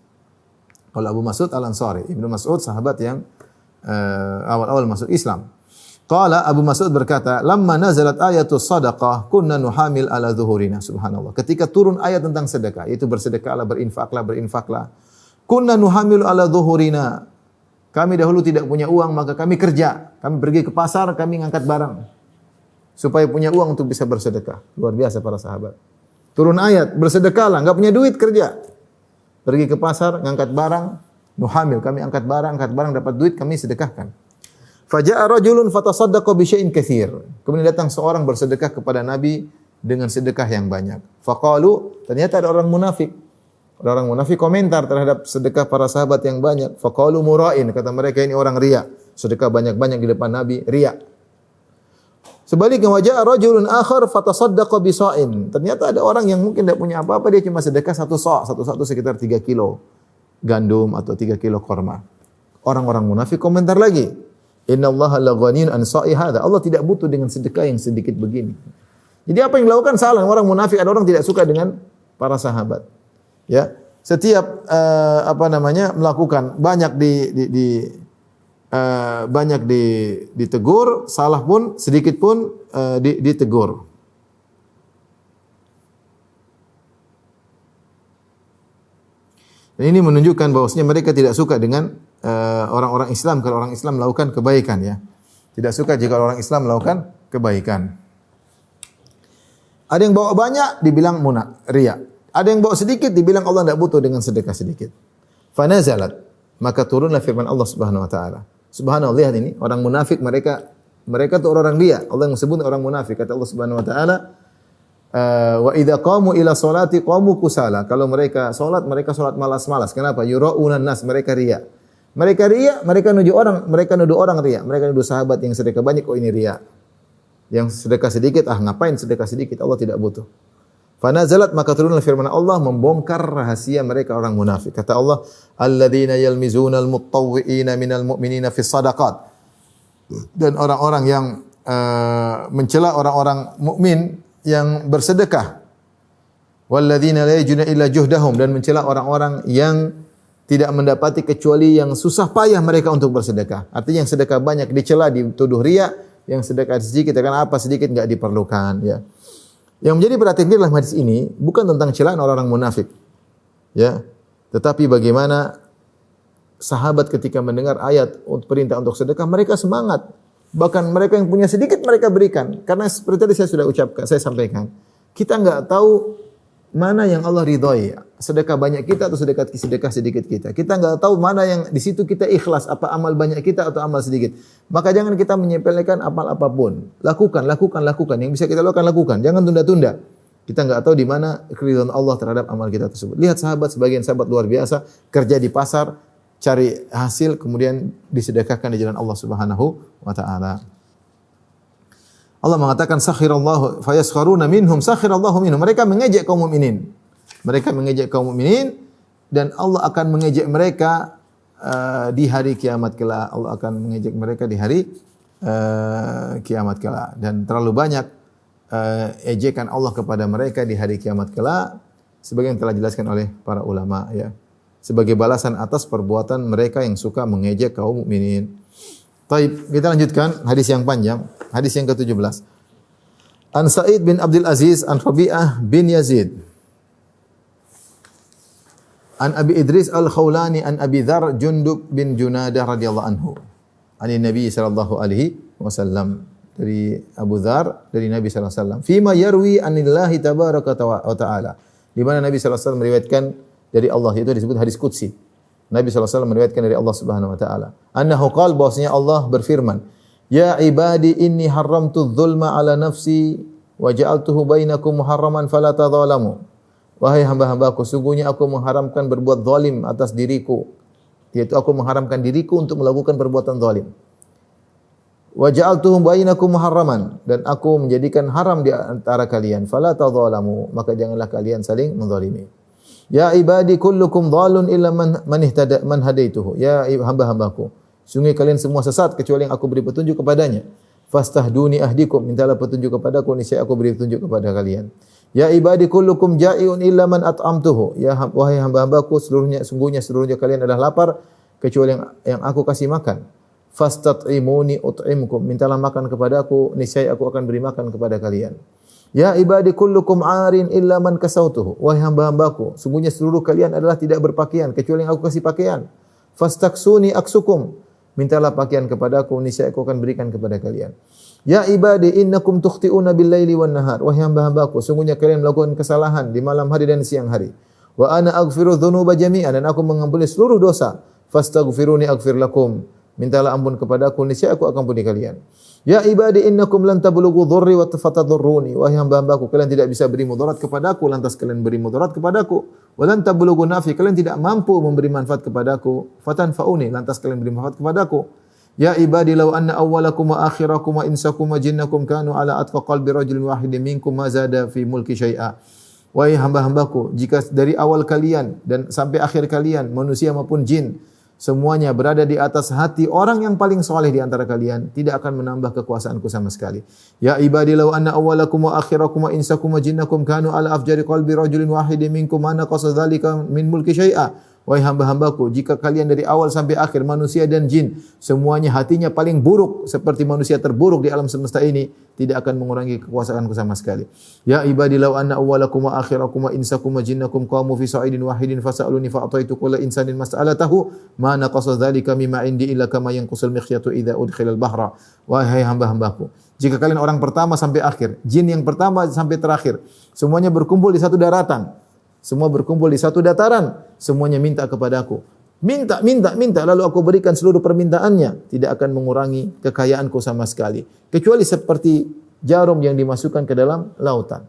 Kalau Abu Mas'ud Al-Ansari, Ibnu Mas'ud sahabat yang awal-awal masuk Islam. Qala Abu Mas'ud berkata, "Lamma nazalat ayatus sadaqah, kunna nuhamil ala zuhurina." Subhanallah. Ketika turun ayat tentang sedekah, yaitu bersedekahlah, berinfaklah. Kunna nuhamil ala zuhurina. Kami dahulu tidak punya uang, maka kami kerja. Kami pergi ke pasar, kami ngangkat barang supaya punya uang untuk bisa bersedekah. Luar biasa para sahabat. Turun ayat, bersedekahlah, enggak punya duit kerja. Pergi ke pasar, ngangkat barang, nuhamil, kami angkat barang dapat duit, kami sedekahkan. Faja'a rajulun fatasaddaqa bi syai'in katsir. Kemudian datang seorang bersedekah kepada Nabi dengan sedekah yang banyak. Faqalu, ternyata ada orang munafik. Orang munafik komentar terhadap sedekah para sahabat yang banyak. Faqalu mura'in, kata mereka ini orang riya. Sedekah banyak-banyak di depan Nabi, riya. Sebaliknya waja'a rajulun akhar fatasaddaqa bi sha'in. Ternyata ada orang yang mungkin tidak punya apa-apa, dia cuma sedekah satu sekitar 3 kilo gandum atau 3 kilo korma. Orang-orang munafik komentar lagi, innallaha laghaniyun an sa'i hadza. Allah tidak butuh dengan sedekah yang sedikit begini. Jadi apa yang dilakukan salah. Orang munafik, ada orang tidak suka dengan para sahabat. Ya, setiap melakukan banyak ditegur, salah pun sedikit pun ditegur. Dan ini menunjukkan bahwasanya mereka tidak suka dengan orang-orang Islam kalau orang Islam melakukan kebaikan, ya. Tidak suka jika orang Islam melakukan kebaikan. Ada yang bawa banyak dibilang riya. Ada yang bawa sedikit dibilang Allah tidak butuh dengan sedekah sedikit. Fanazalat, maka turunlah firman Allah Subhanahu wa taala. Subhanallah, lihat ini, orang munafik mereka tuh orang riya. Allah yang sebut orang munafik, kata Allah Subhanahu wa taala, wa idza qamu ila sholati qamu kusala. Kalau mereka salat malas-malas. Kenapa? Yura'unan nas, mereka riya. Mereka nuduh orang riya. Mereka nuduh sahabat yang sedekah banyak, oh ini riya. Yang sedekah sedikit, ngapain sedekah sedikit? Allah tidak butuh. Fanazalat, maka turunlah firman Allah membongkar rahasia mereka orang munafik. Kata Allah, alladzina yalmizuna almutawwi'ina minal mu'minina fis shadaqat. Dan orang-orang yang mencela orang-orang mukmin yang bersedekah. Walladzina la yajuna illa juhdahum, dan mencela orang-orang yang tidak mendapati kecuali yang susah payah mereka untuk bersedekah. Artinya yang sedekah banyak dicela, dituduh riya, yang sedekah sedikit karena apa? Sedikit enggak diperlukan, ya. Yang menjadi perhatian dalam hadis ini bukan tentang celaan orang-orang munafik, ya, tetapi bagaimana sahabat ketika mendengar ayat perintah untuk sedekah, mereka semangat. Bahkan mereka yang punya sedikit mereka berikan. Karena seperti tadi saya sampaikan, kita enggak tahu mana yang Allah ridhoi, sedekah banyak kita atau sedekah sedikit kita. Kita enggak tahu mana yang di situ kita ikhlas, apa amal banyak kita atau amal sedikit. Maka jangan kita menyepelekan amal apapun. Lakukan. Yang bisa kita lakukan. Jangan tunda-tunda. Kita enggak tahu di mana keridhaan Allah terhadap amal kita tersebut. Lihat sebagian sahabat luar biasa, kerja di pasar, cari hasil, kemudian disedekahkan di jalan Allah Subhanahu wa taala. Allah mengatakan sakhirallahu fayaskharuna minhum sakhirallahu minhum. Mereka mengejek kaum mukminin. Dan Allah akan mengejek mereka di hari kiamat kelak. Allah akan mengejek mereka di hari kiamat kelak. Dan terlalu banyak ejekan Allah kepada mereka di hari kiamat kelak, sebagaimana telah dijelaskan oleh para ulama, ya. Sebagai balasan atas perbuatan mereka yang suka mengejek kaum mukminin. Baik, kita lanjutkan hadis yang panjang, hadis yang ke-17. An Sa'id bin Abdul Aziz an Rabi'ah bin Yazid. An Abi Idris Al-Khawlani an Abi Dzar Jundub bin Junadah radhiyallahu anhu. Ani Nabi sallallahu alaihi wasallam. Dari Abu Dzar, dari Nabi sallallahu alaihi wasallam. Fima yarwi anillahi tabaraka wa ta'ala. Di mana Nabi sallallahu alaihi wasallam meriwayatkan dari Allah, itu disebut hadis qudsi. Nabi SAW meriwayatkan dari Allah Subhanahu wa taala. Annahu qala, bahwasanya Allah berfirman, "Ya ibadi inni haramtu dzulma ala nafsi wa ja'altuhu bainakum muharraman fala tadzalamu." Wahai hamba-hambaku, sungguhnya aku mengharamkan berbuat zalim atas diriku. Yaitu aku mengharamkan diriku untuk melakukan perbuatan zalim. Wa ja'altuhu bainakum muharraman, dan aku menjadikan haram di antara kalian. Fala tadzalamu, maka janganlah kalian saling menzalimi. Ya ibadi kullukum dhalun illa man hadaituhu. Ya hamba-hambaku, sungguh kalian semua sesat kecuali yang aku beri petunjuk kepadanya. Fastahduni ahdikum, mintalah petunjuk kepadaku niscaya aku beri petunjuk kepada kalian. Ya ibadi kullukum ja'iun illa man at'amtuhu. Ya wahai hamba-hambaku, sungguhnya seluruhnya kalian adalah lapar kecuali yang aku kasih makan. Fastat'imuni ut'imkum, mintalah makan kepadaku niscaya aku akan beri makan kepada kalian. Ya ibadi kullukum 'arin illa man kasautuhu. Wahai hamba-hambaku, sungguhnya seluruh kalian adalah tidak berpakaian kecuali yang aku kasih pakaian. Fastaksuni aksukum. Mintalah pakaian kepadaku niscaya aku akan berikan kepada kalian. Ya ibadi innakum tukhti'una bil-laili wan nahar. Wahai hamba-hambaku, sungguhnya kalian melakukan kesalahan di malam hari dan siang hari. Wa ana aghfiru dzunuba jami'an, dan aku mengampuni seluruh dosa. Fastaghfiruni aghfir lakum. Mintalah ampun kepadaku niscaya aku akan ampuni kalian. Ya ibadi innakum lan tablughu dhurri wa fatadurruni. Wahai hamba-hambaku, kalian tidak bisa beri mudarat kepadaku lantas kalian beri mudarat kepadaku. Wa lan tablughu nafi, kalian tidak mampu memberi manfaat kepadaku. Fatanfa'uni, lantas kalian beri manfaat kepadaku. Ya ibadi law anna awwalakum wa akhirakum wa insakum wa jinnakum kanu ala atqa qalbi rajulin wahidin minkum ma zada fi mulki syai'a. Wahai hamba-hambaku, jika dari awal kalian dan sampai akhir kalian, manusia maupun jin, semuanya berada di atas hati orang yang paling soleh di antara kalian, tidak akan menambah kekuasaanku sama sekali. Ya ibadi law anna awwalakum wa akhirakum wa insakum wa jinnakum kanu ala afjari qalbi rajulin wahidin minkum ma naqasa dzalika min mulki syai'a. Wahai hamba-hambaku, jika kalian dari awal sampai akhir, manusia dan jin, semuanya hatinya paling buruk seperti manusia terburuk di alam semesta ini, tidak akan mengurangi kekuasaanku sama sekali. Ya ibadi law anna awwalakum wa akhirakum wa insakum wa jinnakum qamu fi sa'idin wahidin fasa'aluni fa'ataitu kulla insanin mas'alatahu ma naqasa dzalika mimma indi illa kama yanqusul mikhyatu idza udkhilal bahra. Wahai hamba-hambaku, jika kalian orang pertama sampai akhir, jin yang pertama sampai terakhir, semuanya berkumpul di satu daratan, semua berkumpul di satu dataran, semuanya minta kepadaku. Minta, lalu aku berikan seluruh permintaannya. Tidak akan mengurangi kekayaanku sama sekali. Kecuali seperti jarum yang dimasukkan ke dalam lautan.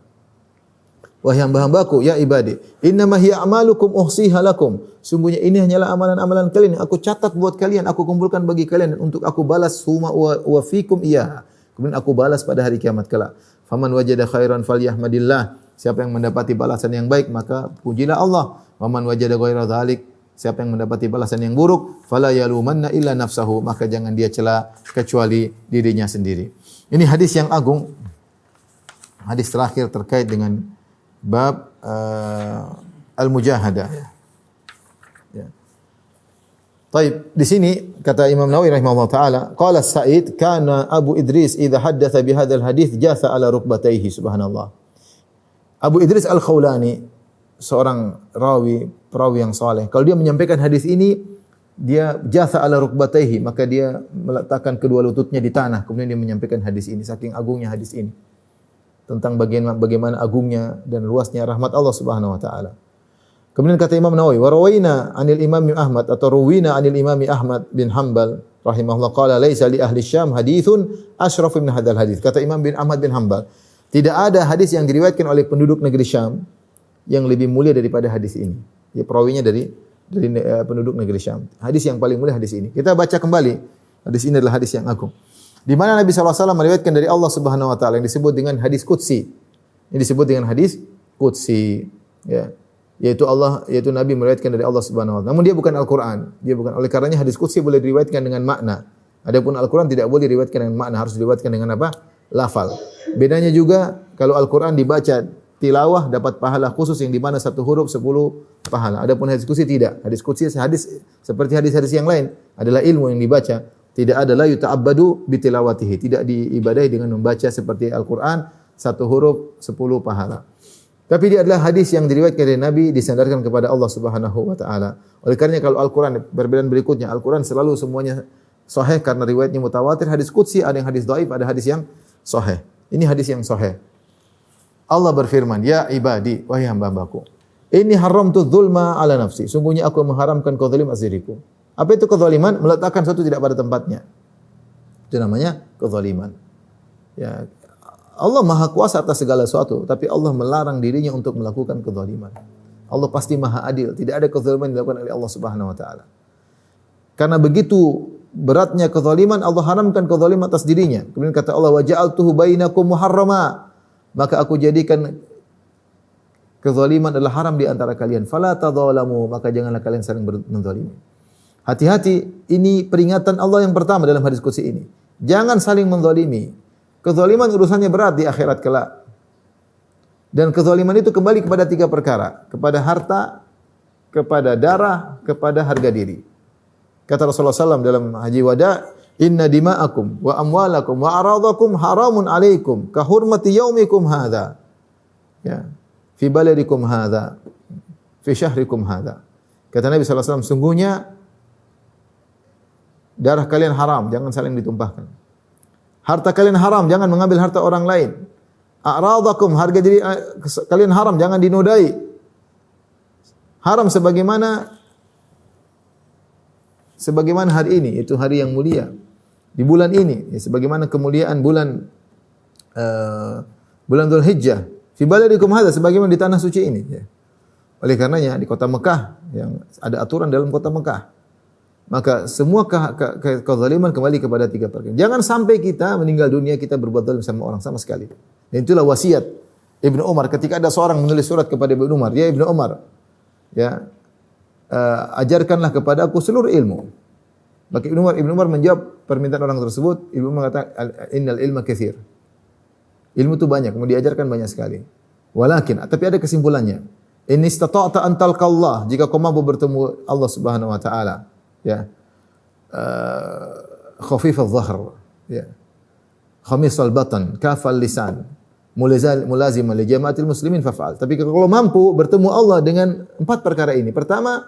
Wahai hamba-hambaku, ya ibadi, innama hiya a'malukum uhsiha lakum. Sungguhnya ini hanyalah amalan-amalan kalian yang aku catat buat kalian, aku kumpulkan bagi kalian untuk aku balas suma wa fikum iyaha. Kemudian aku balas pada hari kiamat kelak. Faman wajada khairan falyahmadillah. Siapa yang mendapati balasan yang baik, maka pujilah Allah. Wa man wajada ghaira dzalik, siapa yang mendapati balasan yang buruk, fala yalumanna illa nafsahu, maka jangan dia cela kecuali dirinya sendiri. Ini hadis yang agung. Hadis terakhir terkait dengan bab al-mujahadah. Ya. Taib, di sini kata Imam Nawawi rahimahullah taala, qala Sa'id kana Abu Idris idza haddatsa bi hadzal hadits jasa ala rukbatayhi, subhanallah. Abu Idris Al-Khawlani, seorang perawi yang saleh. Kalau dia menyampaikan hadis ini, dia jasa ala rukbatayhi, maka dia meletakkan kedua lututnya di tanah, kemudian dia menyampaikan hadis ini, saking agungnya hadis ini. Tentang bagaimana agungnya dan luasnya rahmat Allah Subhanahu wa taala. Kemudian kata Imam Nawawi, wa rawaina 'anil Imam Ahmad atau ruwina 'anil Imam Ahmad bin Hanbal rahimahullah qala laisa li ahli Syam haditsun asrafu min hadzal hadits. Kata Imam bin Ahmad bin Hanbal, tidak ada hadis yang diriwayatkan oleh penduduk negeri Syam yang lebih mulia daripada hadis ini. Ya, perawinya dari penduduk negeri Syam. Hadis yang paling mulia hadis ini. Kita baca kembali. Hadis ini adalah hadis yang agung. Di mana Nabi SAW meriwayatkan dari Allah Subhanahu wa taala yang disebut dengan hadis qudsi. Ini disebut dengan hadis qudsi, ya. Yaitu Nabi meriwayatkan dari Allah Subhanahu wa taala. Namun dia bukan Al-Qur'an. Dia bukan. Oleh karenanya hadis qudsi boleh diriwayatkan dengan makna. Adapun Al-Qur'an tidak boleh diriwayatkan dengan makna, harus diriwayatkan dengan apa? Lafal. Bedanya juga kalau Al-Qur'an dibaca tilawah dapat pahala khusus yang di mana satu huruf 10 pahala. Adapun hadis qudsi tidak. Hadis qudsi seperti hadis-hadis yang lain adalah ilmu yang dibaca. Tidak ada la yuta'abbadu bitilawatihi. Tidak diibadahi dengan membaca seperti Al-Qur'an satu huruf 10 pahala. Tapi dia adalah hadis yang diriwayatkan dari Nabi, disandarkan kepada Allah Subhanahu wa taala. Oleh karenanya kalau Al-Qur'an, perbedaan berikutnya, Al-Qur'an selalu semuanya sahih karena riwayatnya mutawatir. Hadis qudsi ada yang hadis dhaif, ada hadis yang sahih. Ini hadis yang sahih. Allah berfirman, "Ya ibadi, wahai hamba-hambaku, inni haramtu dzulma ala nafsi." Sungguhnya aku mengharamkan kezaliman atas diriku. Apa itu kezaliman? Meletakkan sesuatu tidak pada tempatnya. Itu namanya kezaliman. Ya, Allah Maha Kuasa atas segala sesuatu, tapi Allah melarang dirinya untuk melakukan kezaliman. Allah pasti Maha Adil, tidak ada kezaliman yang dilakukan oleh Allah Subhanahu wa taala. Karena begitu beratnya kezaliman, Allah haramkan kezaliman atas dirinya. Kemudian kata Allah, "Wa ja'altuhu bainakum muharrama." Maka aku jadikan kezaliman adalah haram di antara kalian. Fala tadzalamu, maka janganlah kalian saling menzalimi. Hati-hati, ini peringatan Allah yang pertama dalam hadis qudsi ini. Jangan saling menzalimi. Kezaliman urusannya berat di akhirat kelak. Dan kezaliman itu kembali kepada 3 perkara, kepada harta, kepada darah, kepada harga diri. Kata Rasulullah SAW dalam haji wada, inna dima'akum wa amwalakum wa aradakum haramun alaikum ka hurmati yaumikum hadha. Ya. Fi baladikum hadha. Fi syahrikum hadha. Kata Nabi SAW, sungguhnya darah kalian haram, jangan saling ditumpahkan. Harta kalian haram, jangan mengambil harta orang lain. A'radakum, harga diri kalian haram, jangan dinodai. Haram sebagaimana hari ini, itu hari yang mulia. Di bulan ini, ya, sebagaimana kemuliaan bulan Dzulhijjah. Fi baladikum hadza, sebagaimana di tanah suci ini. Ya. Oleh karenanya di kota Mekah, yang ada aturan dalam kota Mekah, maka semua kezaliman kembali kepada 3 perkara. Jangan sampai kita meninggal dunia kita berbuat zalim sama orang sama sekali. Dan itulah wasiat Ibnu Umar ketika ada seorang menulis surat kepada Ibnu Umar, ya Ibnu Umar, ya ajarkanlah kepada aku seluruh ilmu. Maka Ibnu Umar menjawab permintaan orang tersebut. Ibnu Umar mengatakan innal ilma katsir. Ilmu itu banyak, mau diajarkan banyak sekali. Walakin, tapi ada kesimpulannya. In istata'ta an talqallah, jika kau mampu bertemu Allah Subhanahu wa taala, ya. Khafif adh-dhahr, ya. Khamis al-batan, kafal lisan, mulazim li jamaatil muslimin faf'al. Tapi kalau mampu bertemu Allah dengan 4 perkara ini. Pertama,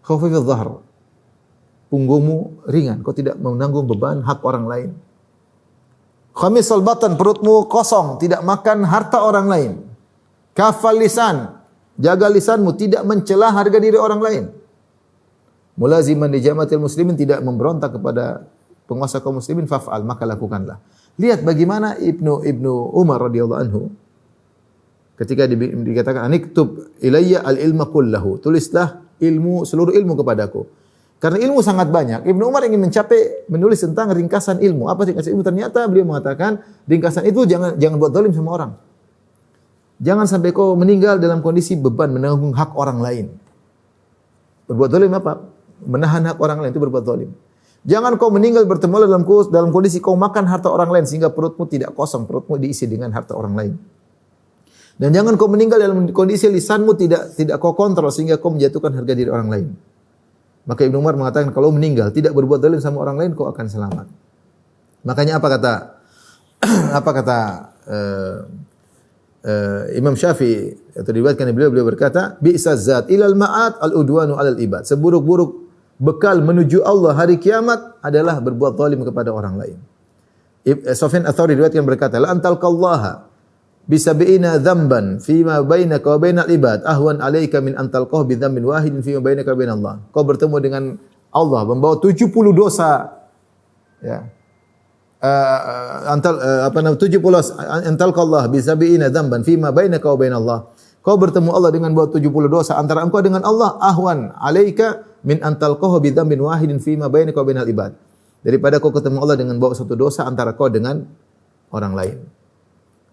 khafif adh-dhahr. Punggungmu ringan, kau tidak menanggung beban hak orang lain. Khamis al-batan, perutmu kosong, tidak makan harta orang lain. Kafal lisan, jaga lisanmu, tidak mencela harga diri orang lain. Mulaziman li jamaatil muslimin, tidak memberontak kepada penguasa kaum muslimin, faf'al, maka lakukanlah. Lihat bagaimana Ibnu Umar radhiyallahu anhu ketika dikatakan aniktub ilayya al-ilma kullahu, tulislah seluruh ilmu kepadaku. Karena ilmu sangat banyak. Ibnu Umar ingin menulis tentang ringkasan ilmu. Apa ringkasan ilmu? Ternyata beliau mengatakan ringkasan itu jangan buat zalim sama orang. Jangan sampai kau meninggal dalam kondisi beban menanggung hak orang lain. Berbuat zalim apa? Menahan hak orang lain itu berbuat zalim. Jangan kau meninggal bertemu dalam kondisi kau makan harta orang lain sehingga perutmu tidak kosong, perutmu diisi dengan harta orang lain. Dan jangan kau meninggal dalam kondisi lisanmu tidak kau kontrol sehingga kau menjatuhkan harga diri orang lain. Maka Ibnu Umar mengatakan kalau meninggal tidak berbuat zalim sama orang lain kau akan selamat. Makanya apa kata Imam Syafi'i atau diriwayatkan beliau berkata, bi'saz zat ilal ma'at al-udwanu 'alal ibad. Seburuk-buruk bekal menuju Allah hari kiamat adalah berbuat zalim kepada orang lain. Sufyan Ats-Tsauri diriwayatkan berkata, la antalqallaha bisab'ina dzamban fima bainaka wa bainal ibad ahwan 'alaika min antalqahu bi dzambin wahidin fima bainaka wa bainallah. Kau bertemu dengan Allah membawa 70 dosa. Ya. 70 antalqallah bisab'ina dzamban fima bainaka wa bainallah. Kau bertemu Allah dengan bawa 70 dosa antara engkau dengan Allah, ahwan 'alaika min antalqahu bi dzambin wahidin fima bainaka wa bainal ibad. Daripada kau ketemu Allah dengan bawa 1 dosa antara kau dengan orang lain.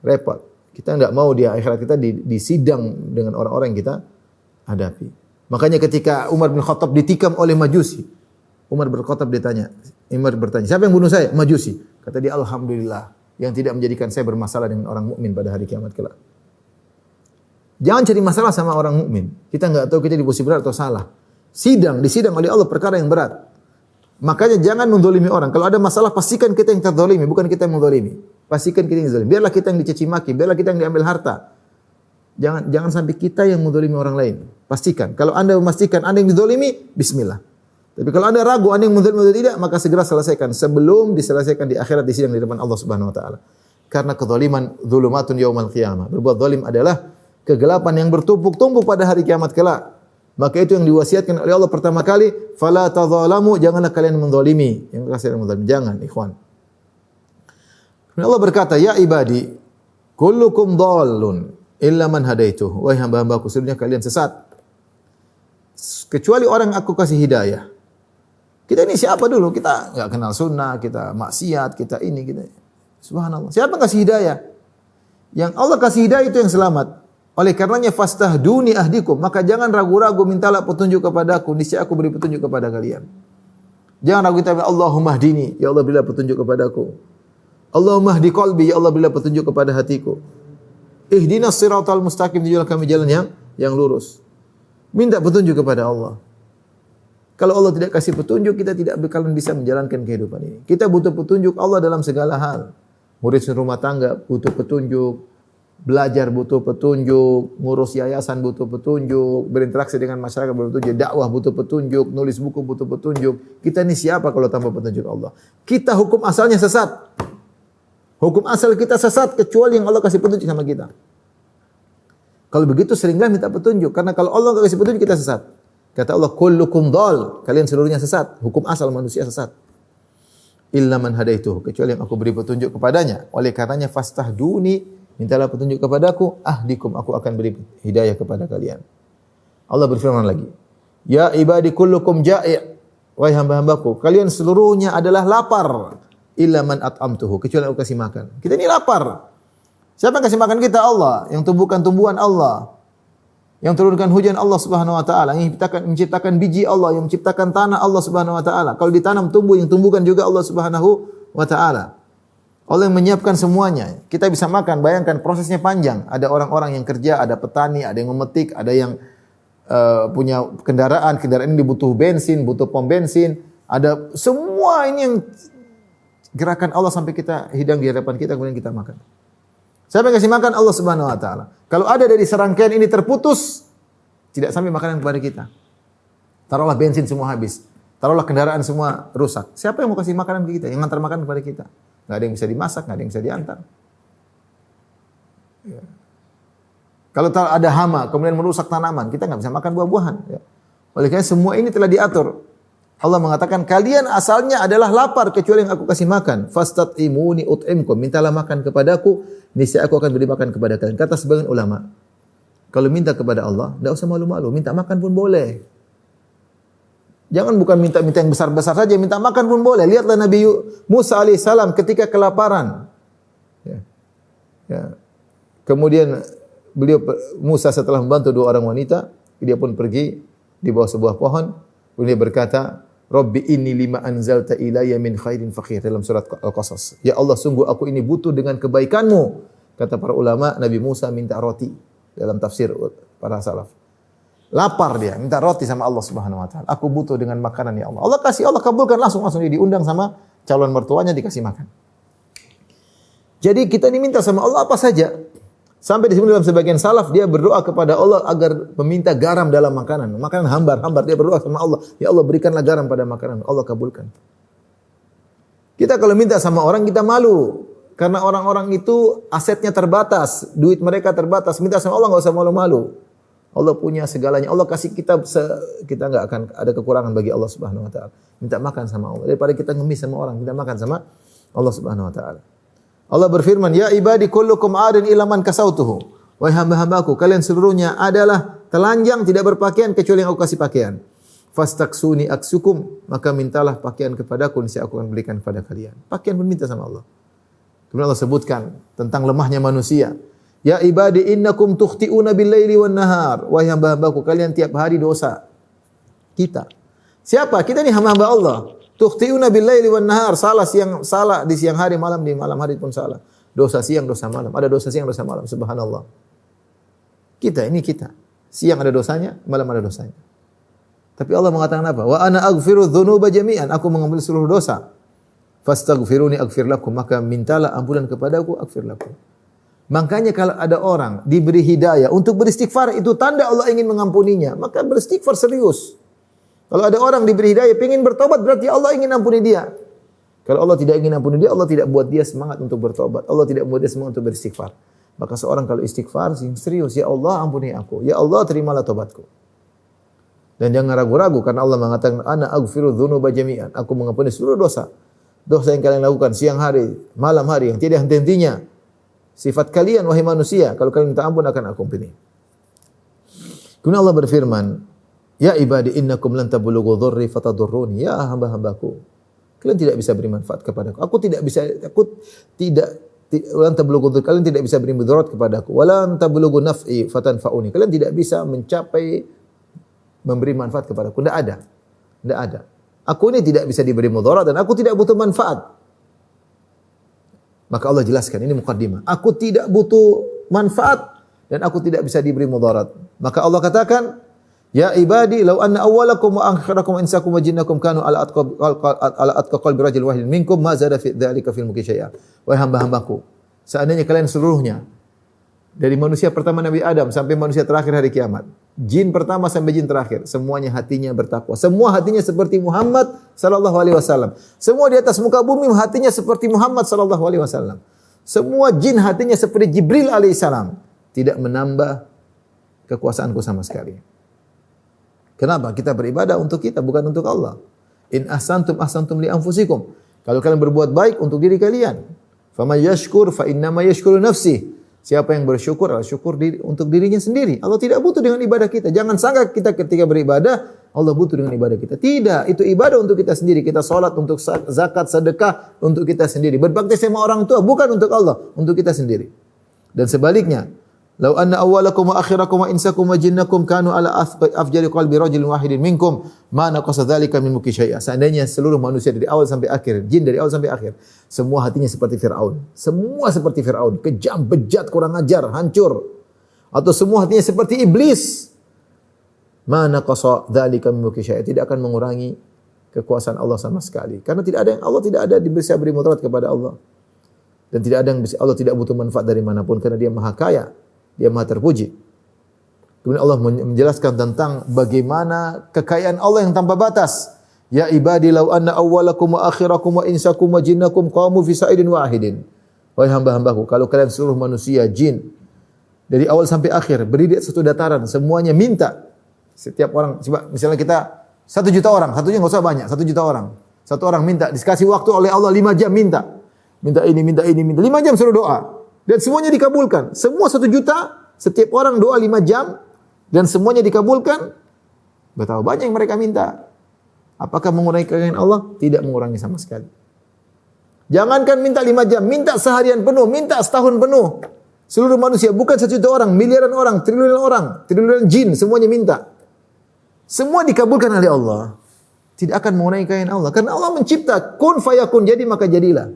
Repot. Kita enggak mau di akhirat kita disidang dengan orang-orang yang kita hadapi. Makanya ketika Umar bin Khattab ditikam oleh Majusi, Umar bertanya, siapa yang bunuh saya? Majusi. Kata dia, alhamdulillah yang tidak menjadikan saya bermasalah dengan orang mukmin pada hari kiamat kelak. Jangan cari masalah sama orang mukmin. Kita enggak tahu kita di posisi benar atau salah. Disidang oleh Allah perkara yang berat. Makanya jangan menzalimi orang. Kalau ada masalah pastikan kita yang terzalimi, bukan kita yang menzalimi. Pastikan kita yang zalim. Biarlah kita yang dicaci maki, biarlah kita yang diambil harta. Jangan sampai kita yang menzalimi orang lain. Pastikan. Kalau Anda memastikan Anda yang dizalimi, bismillah. Tapi kalau Anda ragu Anda yang menzalimi atau tidak, maka segera selesaikan sebelum diselesaikan di akhirat di sidang di depan Allah Subhanahu wa taala. Karena kezaliman dzulumatun yaumal qiyamah. Berbuat zalim adalah kegelapan yang bertumpuk-tumpuk pada hari kiamat kelak. Maka itu yang diwasiatkan oleh Allah pertama kali, fala tadzalamu, janganlah kalian menzalimi. Yang kalian menzalimi, jangan, ikhwan. Allah berkata, ya ibadi, kullukum dhallun illa man hadaituh. Wahai hamba-hambaku, seluruhnya kalian sesat. Kecuali orang yang aku kasih hidayah. Kita ini siapa dulu? Kita enggak kenal sunnah, kita maksiat, kita ini. Subhanallah. Siapa yang kasih hidayah? Yang Allah kasih hidayah itu yang selamat. Oleh karenanya fastahduni ahdikum, maka jangan ragu-ragu mintalah petunjuk kepadaku, niscaya aku beri petunjuk kepada kalian. Jangan ragu kita, Allahumma hdini, ya Allah berilah petunjuk kepadaku. Allahumma hdi qalbi, ya Allah berilah petunjuk kepada hatiku. Ihdinas siratal mustaqim, tunjuklah kami jalan yang lurus. Minta petunjuk kepada Allah. Kalau Allah tidak kasih petunjuk, kita tidak bakalan bisa menjalankan kehidupan ini. Kita butuh petunjuk Allah dalam segala hal. Murid rumah tangga butuh petunjuk, belajar butuh petunjuk, ngurus yayasan butuh petunjuk, berinteraksi dengan masyarakat butuh petunjuk, dakwah butuh petunjuk, nulis buku butuh petunjuk. Kita ini siapa kalau tanpa petunjuk Allah? Kita hukum asalnya sesat. Hukum asal kita sesat kecuali yang Allah kasih petunjuk sama kita. Kalau begitu seringlah minta petunjuk, karena kalau Allah enggak kasih petunjuk kita sesat. Kata Allah, kullukum dhal, kalian seluruhnya sesat. Hukum asal manusia sesat. Illa man hadaituhu, kecuali yang aku beri petunjuk kepadanya. Oleh karenanya fastahduni, mintalah petunjuk kepadaku, ahdikum, aku akan beri hidayah kepada kalian. Allah berfirman lagi, ya ibadi kullukum ja'i', wahai hamba-hambaku, kalian seluruhnya adalah lapar. Illa man at'amtuhu, kecuali aku kasih makan. Kita ini lapar. Siapa yang kasih makan kita? Allah. Yang tumbuhkan tumbuhan Allah. Yang turunkan hujan Allah Subhanahu wa taala, yang menciptakan biji Allah, yang menciptakan tanah Allah Subhanahu wa taala. Kalau ditanam tumbuh, yang tumbuhkan juga Allah Subhanahu wa taala. Allah yang menyiapkan semuanya. Kita bisa makan, bayangkan prosesnya panjang. Ada orang-orang yang kerja, ada petani, ada yang memetik, ada yang punya kendaraan ini butuh bensin, butuh pom bensin. Ada semua ini yang gerakan Allah sampai kita hidang di hadapan kita, kemudian kita makan. Siapa yang kasih makan? Allah Subhanahu wa taala. Kalau ada dari serangkaian ini terputus, tidak sampai makanan kepada kita. Taruhlah bensin semua habis. Taruhlah kendaraan semua rusak. Siapa yang mau kasih makanan ke kita? Yang ngantar makanan kepada kita? Enggak ada yang bisa dimasak, enggak ada yang bisa diantar. Ya. Kalau ada hama kemudian merusak tanaman, kita enggak bisa makan buah-buahan. Ya. Oleh karena semua ini telah diatur. Allah mengatakan, kalian asalnya adalah lapar kecuali yang aku kasih makan. Fastat'imuni ut'imkum, mintalah makan kepadaku, niscaya aku akan beri makan kepada kalian. Kata sebagian ulama, kalau minta kepada Allah, tidak usah malu-malu, minta makan pun boleh. Jangan bukan minta yang besar-besar saja, minta makan pun boleh. Lihatlah Nabi Musa alaihissalam ketika kelaparan. Ya. Ya. Kemudian Musa setelah membantu dua orang wanita, dia pun pergi di bawah sebuah pohon. Kemudian dia berkata, Rabbi inni lima anzalta ilayya min khairin faqir, dalam surat Al-Qasas. Ya Allah, sungguh aku ini butuh dengan kebaikanmu. Kata para ulama, Nabi Musa minta roti dalam tafsir para salaf. Lapar dia, minta roti sama Allah Subhanahu wa taala. Aku butuh dengan makanan ya Allah. Allah kasih, Allah kabulkan langsung dia diundang sama calon mertuanya dikasih makan. Jadi kita diminta sama Allah apa saja. Sampai di sini dalam sebagian salaf dia berdoa kepada Allah agar meminta garam dalam makanan. Makanan hambar dia berdoa sama Allah, ya Allah berikanlah garam pada makanan. Allah kabulkan. Kita kalau minta sama orang kita malu karena orang-orang itu asetnya terbatas, duit mereka terbatas. Minta sama Allah enggak usah malu-malu. Allah punya segalanya. Allah kasih kita kita enggak akan ada kekurangan bagi Allah Subhanahu wa taala. Minta makan sama Allah daripada kita ngemis sama orang, minta makan sama Allah Subhanahu wa taala. Allah berfirman, ya ibadi kullukum adin ila man kasautuhu. Wahai hamba-hambaku, kalian seluruhnya adalah telanjang, tidak berpakaian kecuali yang aku kasih pakaian. Fastaksuni aksukum, maka mintalah pakaian kepadaku, niscaya aku akan berikan kepada kalian. Pakaian pun minta sama Allah. Kemudian Allah sebutkan tentang lemahnya manusia. Ya ibadi innakum tukhti'una bil-laili wan-nahar. Wahai hamba-hambaku, kalian tiap hari dosa. Kita. Siapa? Kita ini hamba-hamba Allah. Tukhti'una bil-laili wan-nahar, salah di siang hari, di malam hari pun salah. Dosa siang, dosa malam. Ada dosa siang, dosa malam. Subhanallah. Kita. Siang ada dosanya, malam ada dosanya. Tapi Allah mengatakan apa? Wa ana aghfiru dzunuba jami'an. Aku mengampuni seluruh dosa. Fastaghfiruni aghfir lakum. Maka mintalah ampunan kepadaku, aghfir lakum. Makanya kalau ada orang diberi hidayah untuk beristighfar, itu tanda Allah ingin mengampuninya. Maka beristighfar serius. Kalau ada orang diberi hidayah, ingin bertobat, berarti Allah ingin ampuni dia. Kalau Allah tidak ingin ampuni dia, Allah tidak buat dia semangat untuk bertobat. Allah tidak buat dia semangat untuk beristighfar. Maka seorang kalau istighfar, serius, ya Allah ampuni aku. Ya Allah terimalah tobatku. Dan jangan ragu-ragu, karena Allah mengatakan, ana aghfiru dzunuba jami'an. Aku mengampuni seluruh dosa. Dosa yang kalian lakukan siang hari, malam hari, yang tidak henti-hentinya. Sifat kalian, wahai manusia, kalau kalian minta ampun akan aku ampuni. Kemudian Allah berfirman, ya ibadi innakum lan tablughu dhurri fatadurruni. Ya hamba-hambaku, kalian tidak bisa beri manfaat kepadaku. Aku tidak Walan tablughu kalian tidak bisa beri mudarat kepadaku. Walan tablughu naf'i fatanfa'uni. Kalian tidak bisa mencapai memberi manfaat kepadaku. Tidak ada. Tidak ada. Aku ini tidak bisa diberi mudarat dan aku tidak butuh manfaat. Maka Allah jelaskan, ini muqaddimah. Aku tidak butuh manfaat dan aku tidak bisa diberi mudarat. Maka Allah katakan, ya ibadi law anna awwalakum wa akhirakum wa insakum wa jinnakum kanu ala atqa qalbi rajul wahid minkum ma zada fi dzalika fil mulki syai'a. Wahai hamba-hambaku, seandainya kalian seluruhnya dari manusia pertama Nabi Adam sampai manusia terakhir hari kiamat, jin pertama sampai jin terakhir, semuanya hatinya bertakwa. Semua hatinya seperti Muhammad sallallahu alaihi wasallam. Semua di atas muka bumi hatinya seperti Muhammad sallallahu alaihi wasallam. Semua jin hatinya seperti Jibril alaihissalam. Tidak menambah kekuasaanku sama sekali. Kenapa? Kita beribadah untuk kita, bukan untuk Allah. In ahsantum ahsantum li anfusikum. Kalau kalian berbuat baik untuk diri kalian. Faman yashkur fa innama yashkuru nafsihi. Siapa yang bersyukur, syukur untuk dirinya sendiri. Allah tidak butuh dengan ibadah kita. Jangan sangka kita ketika beribadah, Allah butuh dengan ibadah kita. Tidak, itu ibadah untuk kita sendiri. Kita salat untuk zakat, sedekah untuk kita sendiri. Berbakti sama orang tua bukan untuk Allah, untuk kita sendiri. Dan sebaliknya, lau anna awwalakum wa akhirakum wa insakum wa jinnakum kanu ala afjari qalbi rajulin wahidin minkum ma naqasa dzalika min mulki syai'a. Seandainya seluruh manusia dari awal sampai akhir, jin dari awal sampai akhir, semua hatinya seperti Firaun. Semua seperti Firaun, kejam, bejat, kurang ajar, hancur. Atau semua hatinya seperti iblis. Ma naqasa dzalika min mulki syai'a. Tidak akan mengurangi kekuasaan Allah sama sekali. Karena tidak ada yang Allah tidak ada bisa beri mudarat kepada Allah. Dan tidak ada yang bisa, Allah tidak butuh manfaat dari manapun karena Dia Maha Kaya. Dia Maha terpuji. Kemudian Allah menjelaskan tentang bagaimana kekayaan Allah yang tanpa batas. Ya ibadi law anna awwalakum wa akhirakum wa insakum wa jinnakum qamu fi sa'idin wahidin. Wahai hamba-hambaku, kalau kalian seluruh manusia, jin, dari awal sampai akhir berdiri di satu dataran, semuanya minta. Setiap orang, coba misalnya kita 1 juta orang, satunya enggak usah banyak, 1 juta orang. Satu orang minta, dikasih waktu oleh Allah 5 jam minta. Minta ini, minta ini, minta 5 jam suruh doa. Dan semuanya dikabulkan. Semua 1 juta, setiap orang doa 5 jam, dan semuanya dikabulkan. Betapa banyak yang mereka minta. Apakah mengurangi kekayaan Allah? Tidak mengurangi sama sekali. Jangankan minta 5 jam, minta seharian penuh, minta setahun penuh. Seluruh manusia, bukan 1 juta orang, miliaran orang, triliunan jin, semuanya minta. Semua dikabulkan oleh Allah. Tidak akan mengurangi kekayaan Allah. Karena Allah mencipta, kun fayakun, jadi maka jadilah.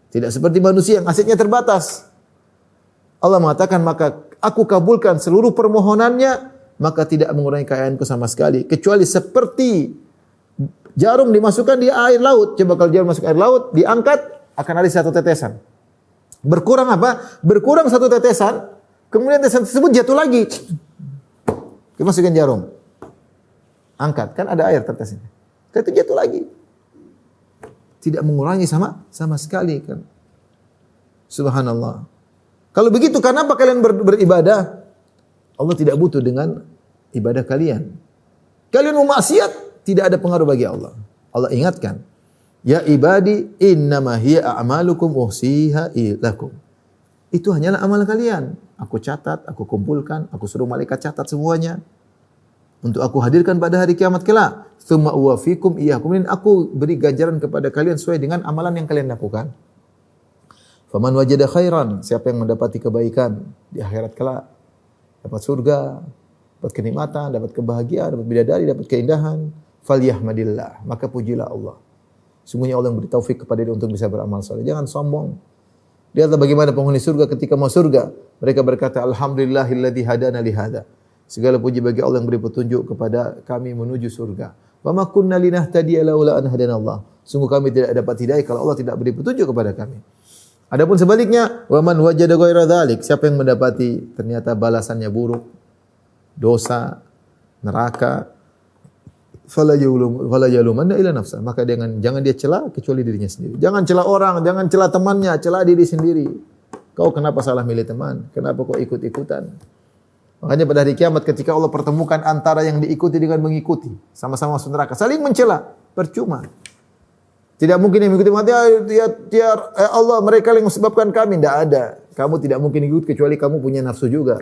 Tidak seperti manusia yang asetnya terbatas. Allah mengatakan, maka aku kabulkan seluruh permohonannya, maka tidak mengurangi kekayaanku sama sekali. Kecuali seperti jarum dimasukkan di air laut. Coba kalau jarum masuk air laut, diangkat, akan ada 1 tetesan. Berkurang apa? Berkurang 1 tetesan, kemudian tetesan tersebut jatuh lagi. Dimasukkan jarum. Angkat, kan ada air tetesnya. Itu jatuh lagi. Tidak mengurangi sama sekali kan. Subhanallah. Kalau begitu, kenapa kalian beribadah? Allah tidak butuh dengan ibadah kalian. Kalian mau maksiat, tidak ada pengaruh bagi Allah. Allah ingatkan, ya ibadi, innama hiya a'malukum uhsiha lakum. Itu hanyalah amal kalian. Aku catat, aku kumpulkan, aku suruh malaikat catat semuanya. Untuk aku hadirkan pada hari kiamat kelak. Tsumma uwafikum iyyahu. Kemudian aku beri ganjaran kepada kalian sesuai dengan amalan yang kalian lakukan. Faman wajada khairan, siapa yang mendapati kebaikan di akhirat kelak, dapat surga, dapat kenikmatan, dapat kebahagiaan, dapat bidadari, dapat keindahan, falyahmadillah, maka pujilah Allah. Sungguhnya Allah yang beri taufik kepada dia untuk bisa beramal saleh. Jangan sombong. Lihatlah bagaimana penghuni surga ketika mau surga, mereka berkata, alhamdulillahilladzi hadana li hadza. Segala puji bagi Allah yang beri petunjuk kepada kami menuju surga. Wa ma kunna linahtadiya laula an hadana Allah. Sungguh kami tidak dapat hidayah kalau Allah tidak beri petunjuk kepada kami. Adapun sebaliknya, wa man wajada ghaira dzalik, siapa yang mendapati ternyata balasannya buruk, dosa, neraka, fala yalumanna illa nafsa, maka jangan dia cela kecuali dirinya sendiri. Jangan cela orang, jangan cela temannya, cela diri sendiri. Kau kenapa salah milih teman? Kenapa kau ikut-ikutan? Makanya pada hari kiamat ketika Allah pertemukan antara yang diikuti dengan mengikuti, sama-sama masuk neraka, saling mencela, percuma. Tidak mungkin yang mengikuti mati, ya Allah, mereka yang sebabkan kami. Tidak ada. Kamu tidak mungkin ikut kecuali kamu punya nafsu juga.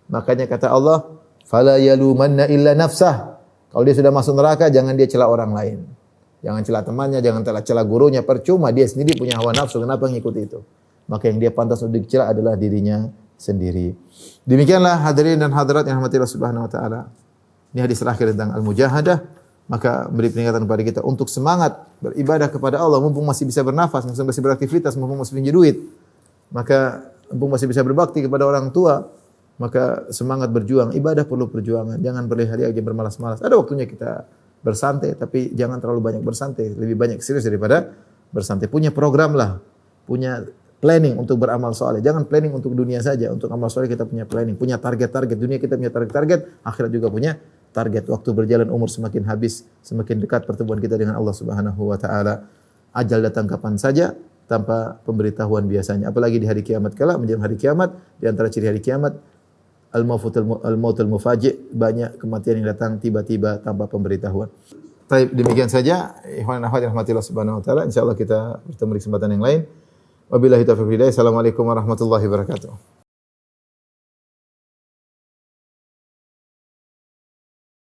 Makanya kata Allah, fala yalumanna illa nafsah. Kalau dia sudah masuk neraka, jangan dia cela orang lain. Jangan cela temannya, jangan cela gurunya, percuma dia sendiri punya hawa nafsu, kenapa ngikuti itu? maka yang dia pantas untuk dicela adalah dirinya sendiri. Demikianlah hadirin dan hadirat yang dirahmati Allah Subhanahu wa taala. Ini hadis terakhir tentang al-mujahadah, maka beri peringatan kepada kita untuk semangat beribadah kepada Allah mumpung masih bisa bernafas, mumpung masih beraktivitas, mumpung masih punya duit. Maka mumpung masih bisa berbakti kepada orang tua, maka semangat berjuang. Ibadah perlu perjuangan. Jangan berleha-leha, jangan bermalas-malas. Ada waktunya kita bersantai, tapi jangan terlalu banyak bersantai. Lebih banyak serius daripada bersantai. Punya program lah, punya planning untuk beramal soleh. Jangan planning untuk dunia saja. Untuk amal soleh kita punya planning, punya target-target. Dunia kita punya target-target, akhirat juga punya target. Waktu berjalan umur semakin habis, semakin dekat pertemuan kita dengan Allah Subhanahu wa taala. Ajal datang kapan saja tanpa pemberitahuan biasanya. Apalagi di hari kiamat kala, menjelang hari kiamat, di antara ciri hari kiamat al-mautul mufaji', banyak kematian yang datang tiba-tiba tanpa pemberitahuan. Baik, demikian saja ikhwan dan akhwat yang rahmatillah subhanahu wa taala. Insyaallah kita bertemu di kesempatan yang lain. Wabillahi taufiq wal hidayah. Assalamualaikum warahmatullahi wabarakatuh.